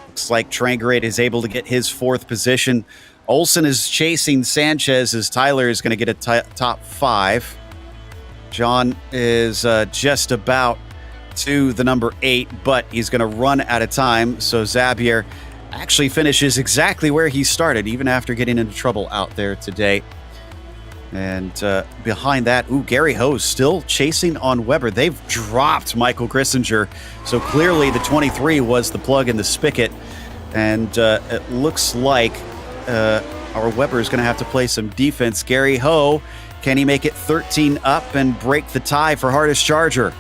Speaker 1: Looks like Trangerade is able to get his 4th position. Olsen is chasing Sanchez as Tyler is going to get a top 5. John is just about to the number 8, but he's going to run out of time. So Zabier actually finishes exactly where he started, even after getting into trouble out there today. And behind that, Gary Ho's still chasing on Weber. They've dropped Michael Grissinger. So clearly the 23 was the plug in the spigot. And it looks like our Weber is going to have to play some defense. Gary Ho, can he make it 13 up and break the tie for hardest charger?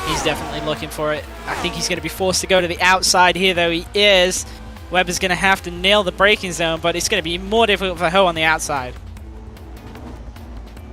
Speaker 2: He's definitely looking for it. I think he's going to be forced to go to the outside here, though he is. Weber's going to have to nail the braking zone, but it's going to be more difficult for Ho on the outside.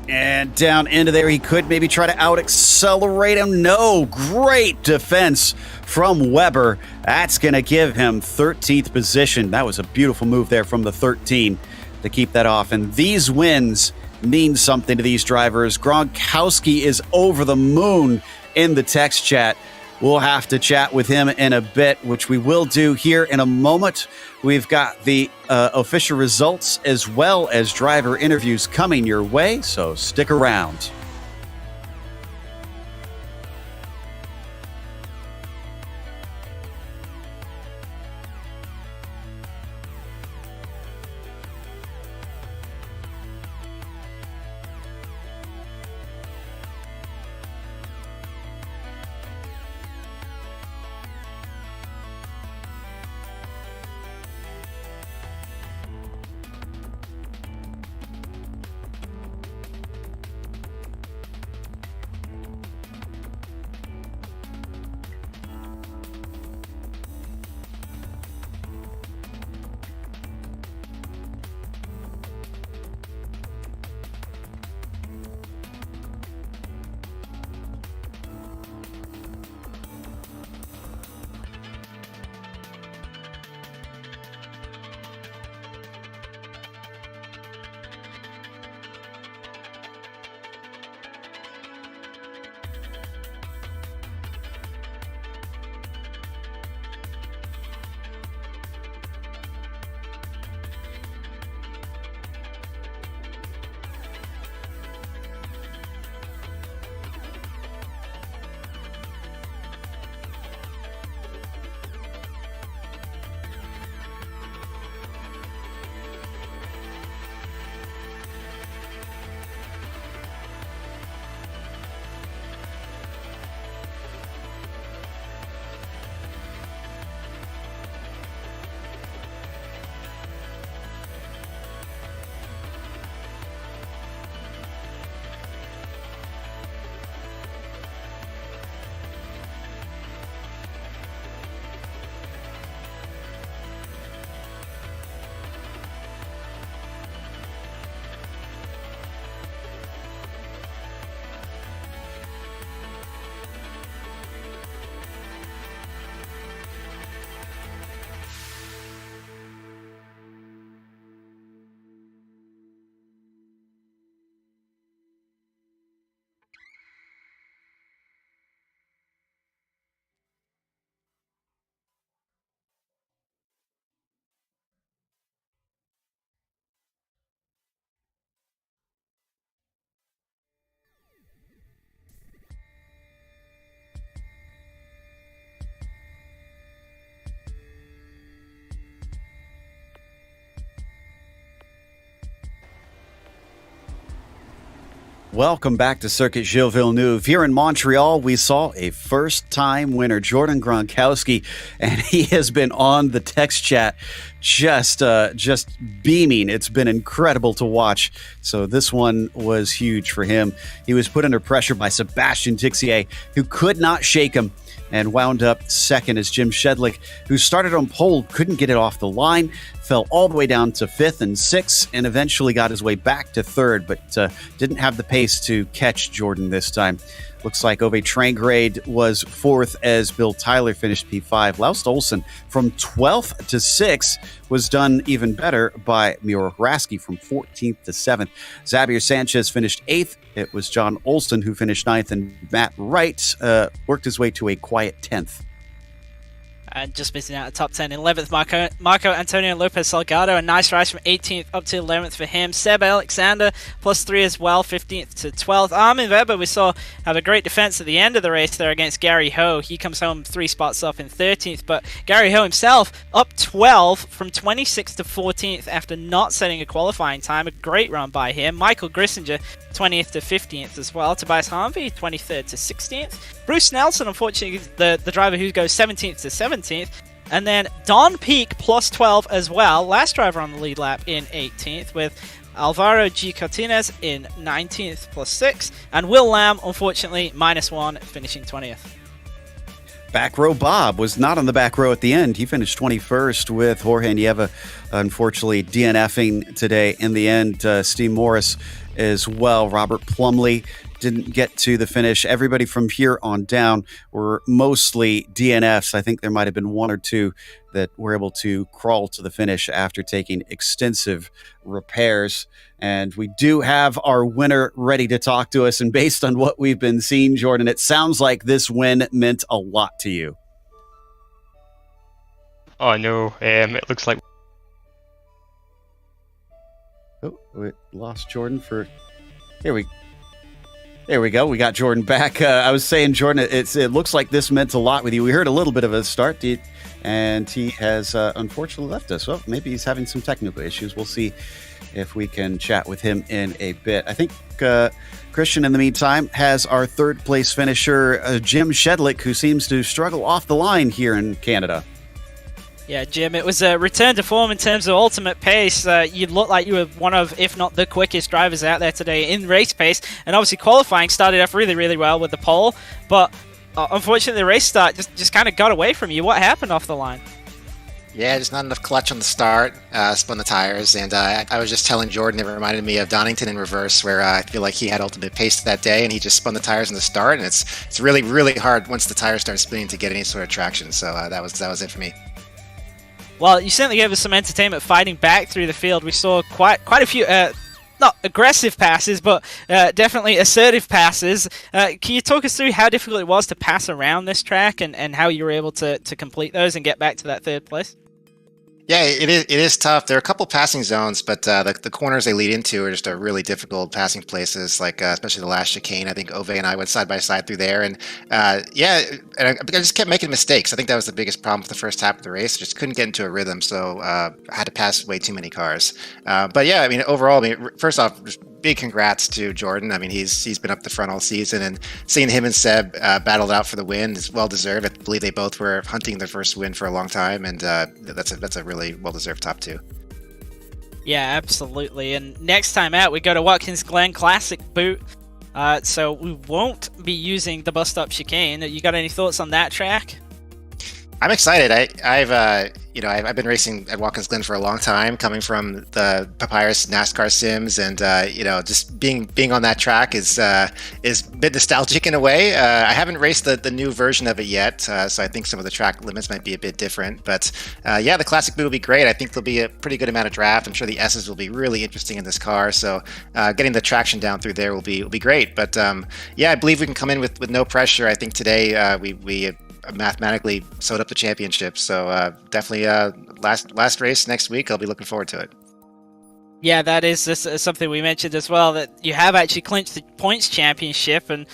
Speaker 1: And down into there, he could maybe try to out-accelerate him. No, great defense from Weber. That's going to give him 13th position. That was a beautiful move there from the 13 to keep that off. And these wins mean something to these drivers. Gronkowski is over the moon in the text chat. We'll have to chat with him in a bit, which we will do here in a moment. We've got the official results as well as driver interviews coming your way, so stick around. Welcome back to Circuit Gilles Villeneuve. Here in Montreal, we saw a first-time winner, Jordan Gronkowski, and he has been on the text chat just beaming. It's been incredible to watch. So this one was huge for him. He was put under pressure by Sebastian Tixier, who could not shake him, and wound up second as Jim Shedlick, who started on pole, couldn't get it off the line, fell all the way down to 5th and 6th, and eventually got his way back to 3rd, but didn't have the pace to catch Jordan this time. Looks like Ove Trangrade was 4th as Bill Tyler finished P5. Laust Olsen from 12th to 6th was done even better by Miro Hraski from 14th to 7th. Xavier Sanchez finished 8th. It was John Olsen who finished 9th, and Matt Wright worked his way to a quiet 10th.
Speaker 2: And just missing out of top 10 in 11th, Marco Antonio Lopez Salgado. A nice rise from 18th up to 11th for him. Seb Alexander, +3 as well, 15th to 12th. Armin Weber, we saw have a great defense at the end of the race there against Gary Ho. He comes home 3 spots up in 13th, but Gary Ho himself up 12 from 26th to 14th after not setting a qualifying time. A great run by him. Michael Grissinger, 20th to 15th as well. Tobias Harvey, 23rd to 16th. Bruce Nelson, unfortunately, the driver who goes 17th to 17th. And then Don Peak, +12 as well. Last driver on the lead lap in 18th, with Alvaro G. Cortines in 19th, +6. And Will Lamb, unfortunately, -1, finishing 20th.
Speaker 1: Back row Bob was not on the back row at the end. He finished 21st with Jorge Nieva, unfortunately DNFing today in the end. Steve Morris as well. Robert Plumley didn't get to the finish. Everybody from here on down were mostly DNFs. I think there might have been 1 or 2 that were able to crawl to the finish after taking extensive repairs. And we do have our winner ready to talk to us. And based on what we've been seeing, Jordan, it sounds like this win meant a lot to you.
Speaker 3: Oh, no. It looks like...
Speaker 1: Oh, we lost Jordan for... There we go. We got Jordan back. I was saying, Jordan, it looks like this meant a lot with you. We heard a little bit of a start, and he has unfortunately left us. Well, maybe he's having some technical issues. We'll see if we can chat with him in a bit. I think Christian, in the meantime, has our 3rd place finisher, Jim Shedlick, who seems to struggle off the line here in Canada.
Speaker 2: Yeah, Jim, it was a return to form in terms of ultimate pace. You looked like you were one of, if not the quickest drivers out there today in race pace. And obviously qualifying started off really, really well with the pole. But unfortunately, the race start just kind of got away from you. What happened off the line?
Speaker 4: Yeah, just not enough clutch on the start, spun the tires, and I was just telling Jordan, it reminded me of Donington in reverse, where I feel like he had ultimate pace that day, and he just spun the tires in the start, and it's really, really hard once the tires start spinning to get any sort of traction, so that was it for me.
Speaker 2: Well, you certainly gave us some entertainment fighting back through the field. We saw quite a few, not aggressive passes, but definitely assertive passes. Can you talk us through how difficult it was to pass around this track and how you were able to complete those and get back to that 3rd place?
Speaker 4: Yeah, it is tough. There are a couple passing zones, but the corners they lead into are just really difficult passing places, like especially the last chicane. I think Ove and I went side by side through there, and I just kept making mistakes. I think that was the biggest problem for the first half of the race. I just couldn't get into a rhythm, so I had to pass way too many cars. But yeah, I mean, overall, first off, just big congrats to Jordan. I mean, he's been up the front all season, and seeing him and Seb battle it out for the win is well deserved. I believe they both were hunting their first win for a long time, and that's a really well-deserved top 2.
Speaker 2: Yeah, absolutely. And next time out, we go to Watkins Glen Classic Boot. So we won't be using the bus stop chicane. You got any thoughts on that track?
Speaker 4: I'm excited. I've been racing at Watkins Glen for a long time, coming from the Papyrus NASCAR sims, and just being on that track is a bit nostalgic in a way. I haven't raced the new version of it yet, so I think some of the track limits might be a bit different. But yeah, the Classic Boot will be great. I think there'll be a pretty good amount of draft. I'm sure the S's will be really interesting in this car. So getting the traction down through there will be great. But yeah, I believe we can come in with no pressure. I think today we mathematically sewed up the championship, so definitely last race next week. I'll be looking forward to it.
Speaker 2: Yeah, that is something we mentioned as well, that you have actually clinched the points championship, and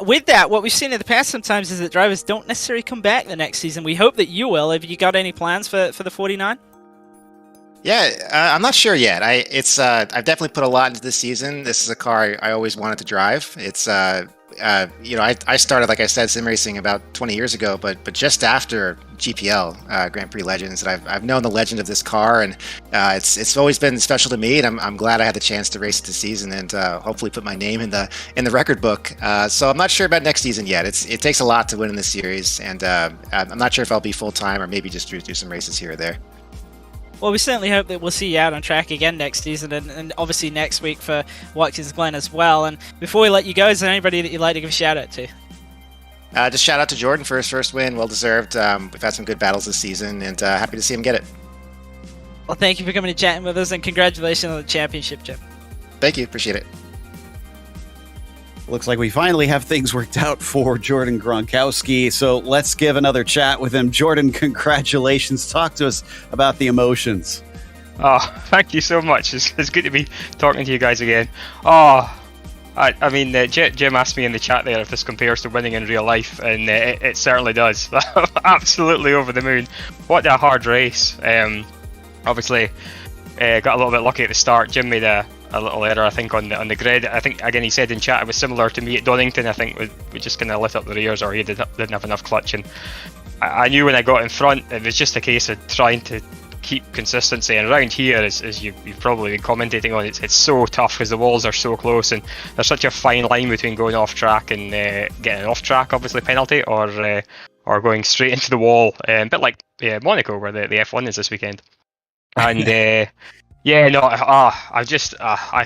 Speaker 2: with that, what we've seen in the past sometimes is that drivers don't necessarily come back the next season. We hope that you will. Have you got any plans for the 49?
Speaker 4: Yeah, I'm not sure yet. I've definitely put a lot into this season. This is a car I always wanted to drive. I started, like I said, sim racing about 20 years ago, but just after GPL, Grand Prix Legends, and I've known the legend of this car, and it's always been special to me. And I'm glad I had the chance to race it this season, and hopefully put my name in the record book. So I'm not sure about next season yet. It takes a lot to win in this series, and I'm not sure if I'll be full time or maybe just do some races here or there.
Speaker 2: Well, we certainly hope that we'll see you out on track again next season, and obviously next week for Watkins Glen as well. And before we let you go, is there anybody that you'd like to give a shout out to?
Speaker 4: Just shout out to Jordan for his first win, well deserved. We've had some good battles this season, and happy to see him get it.
Speaker 2: Well, thank you for coming and chatting with us, and congratulations on the championship, Jim.
Speaker 4: Thank you, appreciate it.
Speaker 1: Looks like we finally have things worked out for Jordan Gronkowski, so let's give another chat with him. Jordan, congratulations. Talk to us about the emotions.
Speaker 3: Oh, thank you so much. It's good to be talking to you guys again. Oh, I mean, Jim asked me in the chat there if this compares to winning in real life, and it certainly does. Absolutely over the moon. What a hard race. Obviously, got a little bit lucky at the start. Jim made a little error, I think, on the grid. I think, again, he said in chat it was similar to me at Donington. I think we just kind of lit up the rears, or he didn't have enough clutch. And I knew when I got in front, it was just a case of trying to keep consistency. And around here, as you've probably been commentating on, it's so tough because the walls are so close, and there's such a fine line between going off track and getting an off track, obviously, penalty, or going straight into the wall. A bit like Monaco, where the F1 is this weekend. And yeah, no, I'm kind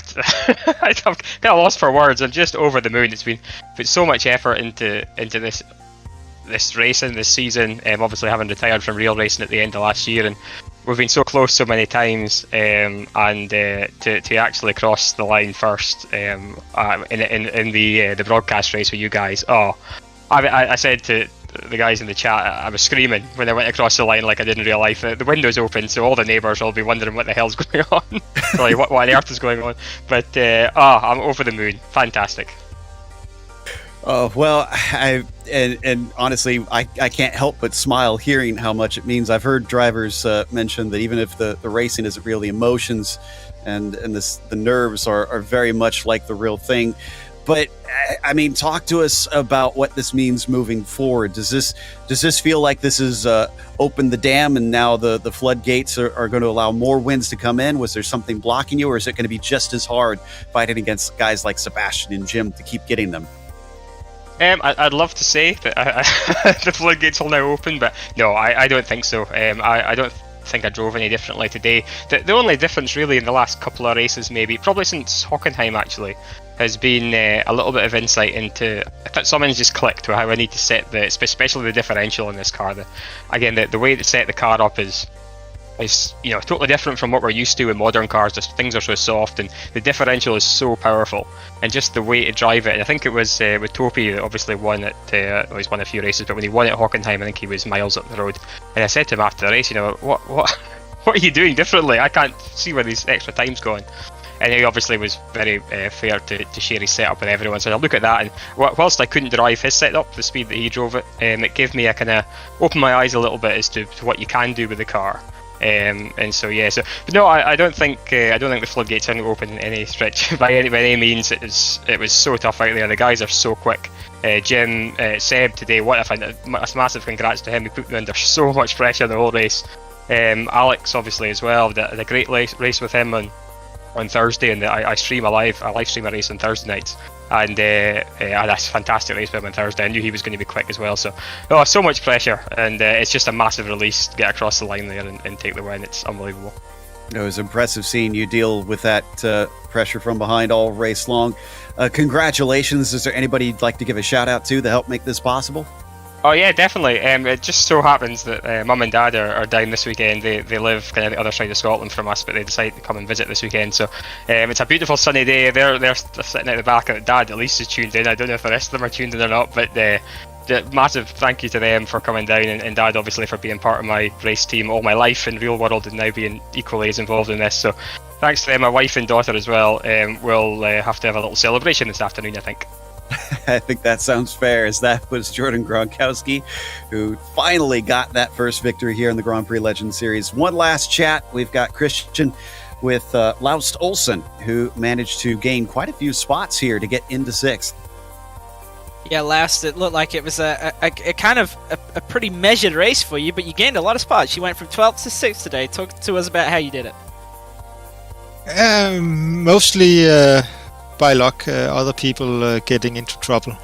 Speaker 3: of lost for words. I'm just over the moon. It's been put so much effort into this racing this season. Obviously, having retired from real racing at the end of last year, and we've been so close so many times. And to actually cross the line first in the broadcast race with you guys. Oh, I said to the guys in the chat, I was screaming when I went across the line like I did in real life. The window's open, so all the neighbours will be wondering what the hell's going on. Like, what on earth is going on? But I'm over the moon. Fantastic.
Speaker 1: Oh, well, and honestly, I can't help but smile hearing how much it means. I've heard drivers mention that even if the racing isn't real, the emotions and the nerves are very much like the real thing. But I mean, talk to us about what this means moving forward. Does this feel like this is opened the dam, and now the floodgates are going to allow more wins to come in? Was there something blocking you, or is it going to be just as hard fighting against guys like Sebastian and Jim to keep getting them?
Speaker 3: I'd love to say that the floodgates will now open, but no, I don't think so. I don't think I drove any differently today. The only difference really in the last couple of races, maybe probably since Hockenheim actually, has been a little bit of insight into if something's just clicked with how I need to set especially the differential in this car. The way to set the car up is totally different from what we're used to in modern cars. Things are so soft, and the differential is so powerful, and just the way to drive it. And I think it was with Topi that obviously won at he's won a few races, but when he won at Hockenheim, I think he was miles up the road. And I said to him after the race, what are you doing differently? I can't see where these extra time's going. And he obviously was very fair to share his setup with everyone. So I look at that, and whilst I couldn't drive his setup the speed that he drove it, it gave me a kind of opened my eyes a little bit as to what you can do with the car. And so yeah, but no, I don't think the floodgates are going to open in any stretch by any means. It was so tough out there. The guys are so quick. Jim, Seb today, what a massive congrats to him. He put me under so much pressure the whole race. Alex obviously as well. The great race with him on Thursday, and I live stream a race on Thursday nights, and I had a fantastic race with him on Thursday. I knew he was going to be quick as well, so much pressure, and it's just a massive release to get across the line there and take the win. It's unbelievable.
Speaker 1: It was impressive seeing you deal with that pressure from behind all race long. Congratulations. Is there anybody you'd like to give a shout out to help make this possible?
Speaker 3: Oh yeah, definitely. It just so happens that Mum and Dad are down this weekend. They live kind of the other side of Scotland from us, but they decided to come and visit this weekend. So it's a beautiful sunny day. They're sitting at the back, and Dad at least is tuned in. I don't know if the rest of them are tuned in or not, but massive thank you to them for coming down, and Dad obviously for being part of my race team all my life in real world, and now being equally as involved in this. So thanks to them, my wife and daughter as well. We'll have to have a little celebration this afternoon, I think.
Speaker 1: I think that sounds fair, as that was Jordan Gronkowski, who finally got that first victory here in the Grand Prix Legends Series. One last chat. We've got Christian with Laust Olsen, who managed to gain quite a few spots here to get into 6th.
Speaker 2: Yeah, last it looked like it was a kind of a pretty measured race for you, but you gained a lot of spots. You went from 12th to 6th today. Talk to us about how you did it.
Speaker 5: Mostly by luck, other people getting into trouble.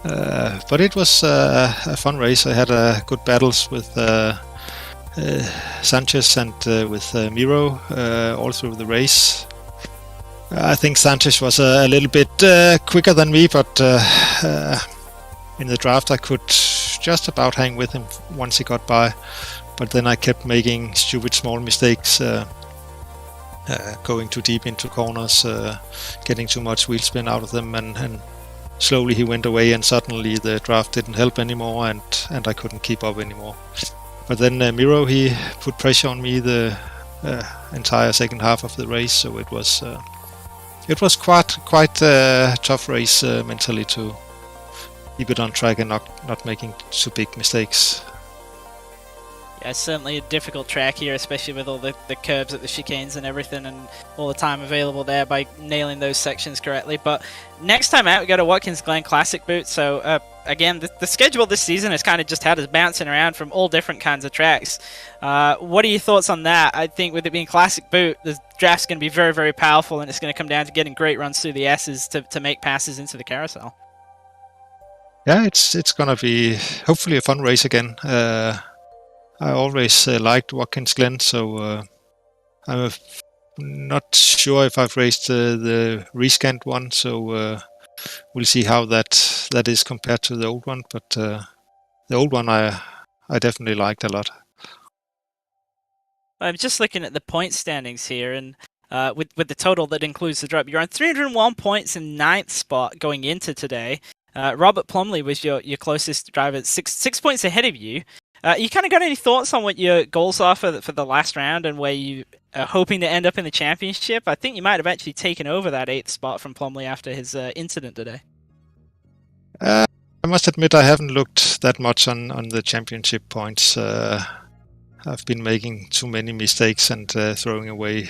Speaker 5: But it was a fun race. I had good battles with Sanchez and with Miro all through the race. I think Sanchez was a little bit quicker than me, but in the draft I could just about hang with him once he got by. But then I kept making stupid small mistakes, going too deep into corners, getting too much wheel spin out of them, and slowly he went away, and suddenly the draft didn't help anymore, and I couldn't keep up anymore. But then Miro, he put pressure on me the entire second half of the race, so it was quite a tough race mentally to keep it on track and not making too big mistakes.
Speaker 2: Yeah, it's certainly a difficult track here, especially with all the curbs at the chicanes and everything, and all the time available there by nailing those sections correctly. But next time out, we got a Watkins Glen Classic boot. So again, the schedule this season has kind of just had us bouncing around from all different kinds of tracks. What are your thoughts on that? I think with it being Classic boot, the draft's going to be very, very powerful, and it's going to come down to getting great runs through the S's to make passes into the carousel.
Speaker 5: Yeah, it's going to be hopefully a fun race again. I always liked Watkins Glen, so I'm not sure if I've raced the rescanned one, so we'll see how that is compared to the old one. But the old one I definitely liked a lot.
Speaker 2: I'm just looking at the point standings here, and with the total that includes the drop, you're on 301 points in 9th spot going into today. Robert Plumley was your closest driver, six points ahead of you. You kind of got any thoughts on what your goals are for the last round and where you are hoping to end up in the championship? I think you might have actually taken over that 8th spot from Plumley after his incident today.
Speaker 5: I must admit I haven't looked that much on the championship points. I've been making too many mistakes and throwing away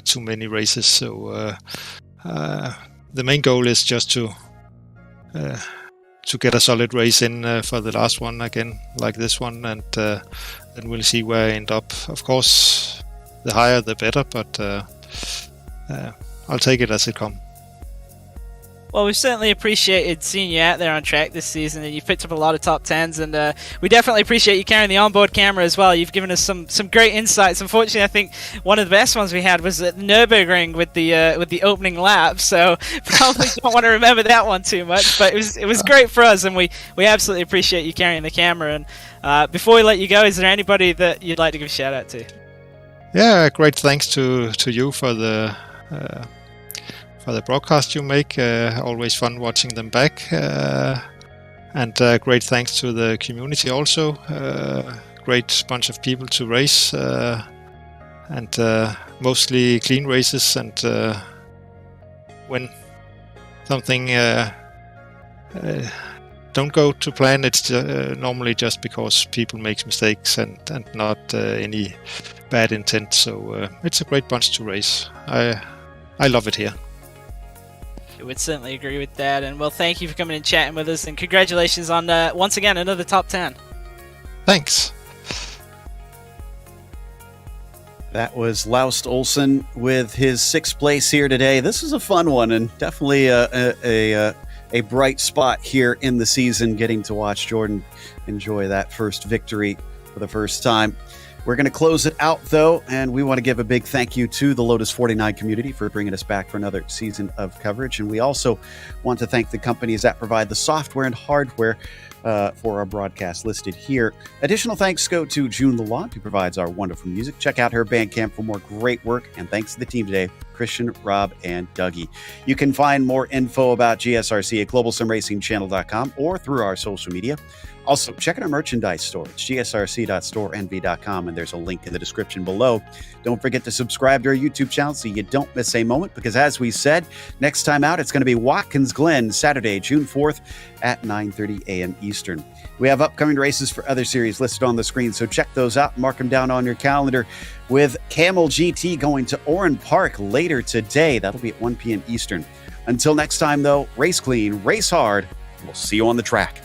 Speaker 5: too many races. So the main goal is just to get a solid race in for the last one again, like this one, and then we'll see where I end up. Of course, the higher the better, but I'll take it as it comes.
Speaker 2: Well, we've certainly appreciated seeing you out there on track this season, and you've picked up a lot of top 10s, and we definitely appreciate you carrying the onboard camera as well. You've given us some great insights. Unfortunately, I think one of the best ones we had was at Nürburgring with the opening lap, so probably don't want to remember that one too much, but it was great for us, and we absolutely appreciate you carrying the camera. And before we let you go, is there anybody that you'd like to give a shout out to?
Speaker 5: Yeah, great thanks to you for the broadcast you make. Always fun watching them back. And great thanks to the community also. Great bunch of people to race. And mostly clean races. And when something don't go to plan, it's normally just because people make mistakes and not any bad intent. So it's a great bunch to race. I love it here.
Speaker 2: I would certainly agree with that. And well, thank you for coming and chatting with us, and congratulations on once again another top 10.
Speaker 5: Thanks.
Speaker 1: That was Laust Olsen with his 6th place here today. This is a fun one, and definitely a bright spot here in the season, getting to watch Jordan enjoy that first victory for the first time. We're going to close it out, though, and we want to give a big thank you to the Lotus 49 community for bringing us back for another season of coverage. And we also want to thank the companies that provide the software and hardware for our broadcast listed here. Additional thanks go to June Lalonde, who provides our wonderful music. Check out her Bandcamp for more great work. And thanks to the team today, Christian, Rob, and Dougie. You can find more info about GSRC at globalsimracingchannel.com or through our social media. Also, check out our merchandise store. It's gsrc.storenv.com, and there's a link in the description below. Don't forget to subscribe to our YouTube channel so you don't miss a moment, because as we said, next time out, it's going to be Watkins Glen, Saturday, June 4th at 9:30 a.m. Eastern. We have upcoming races for other series listed on the screen, so check those out. Mark them down on your calendar, with Camel GT going to Oran Park later today. That'll be at 1 p.m. Eastern. Until next time, though, race clean, race hard. We'll see you on the track.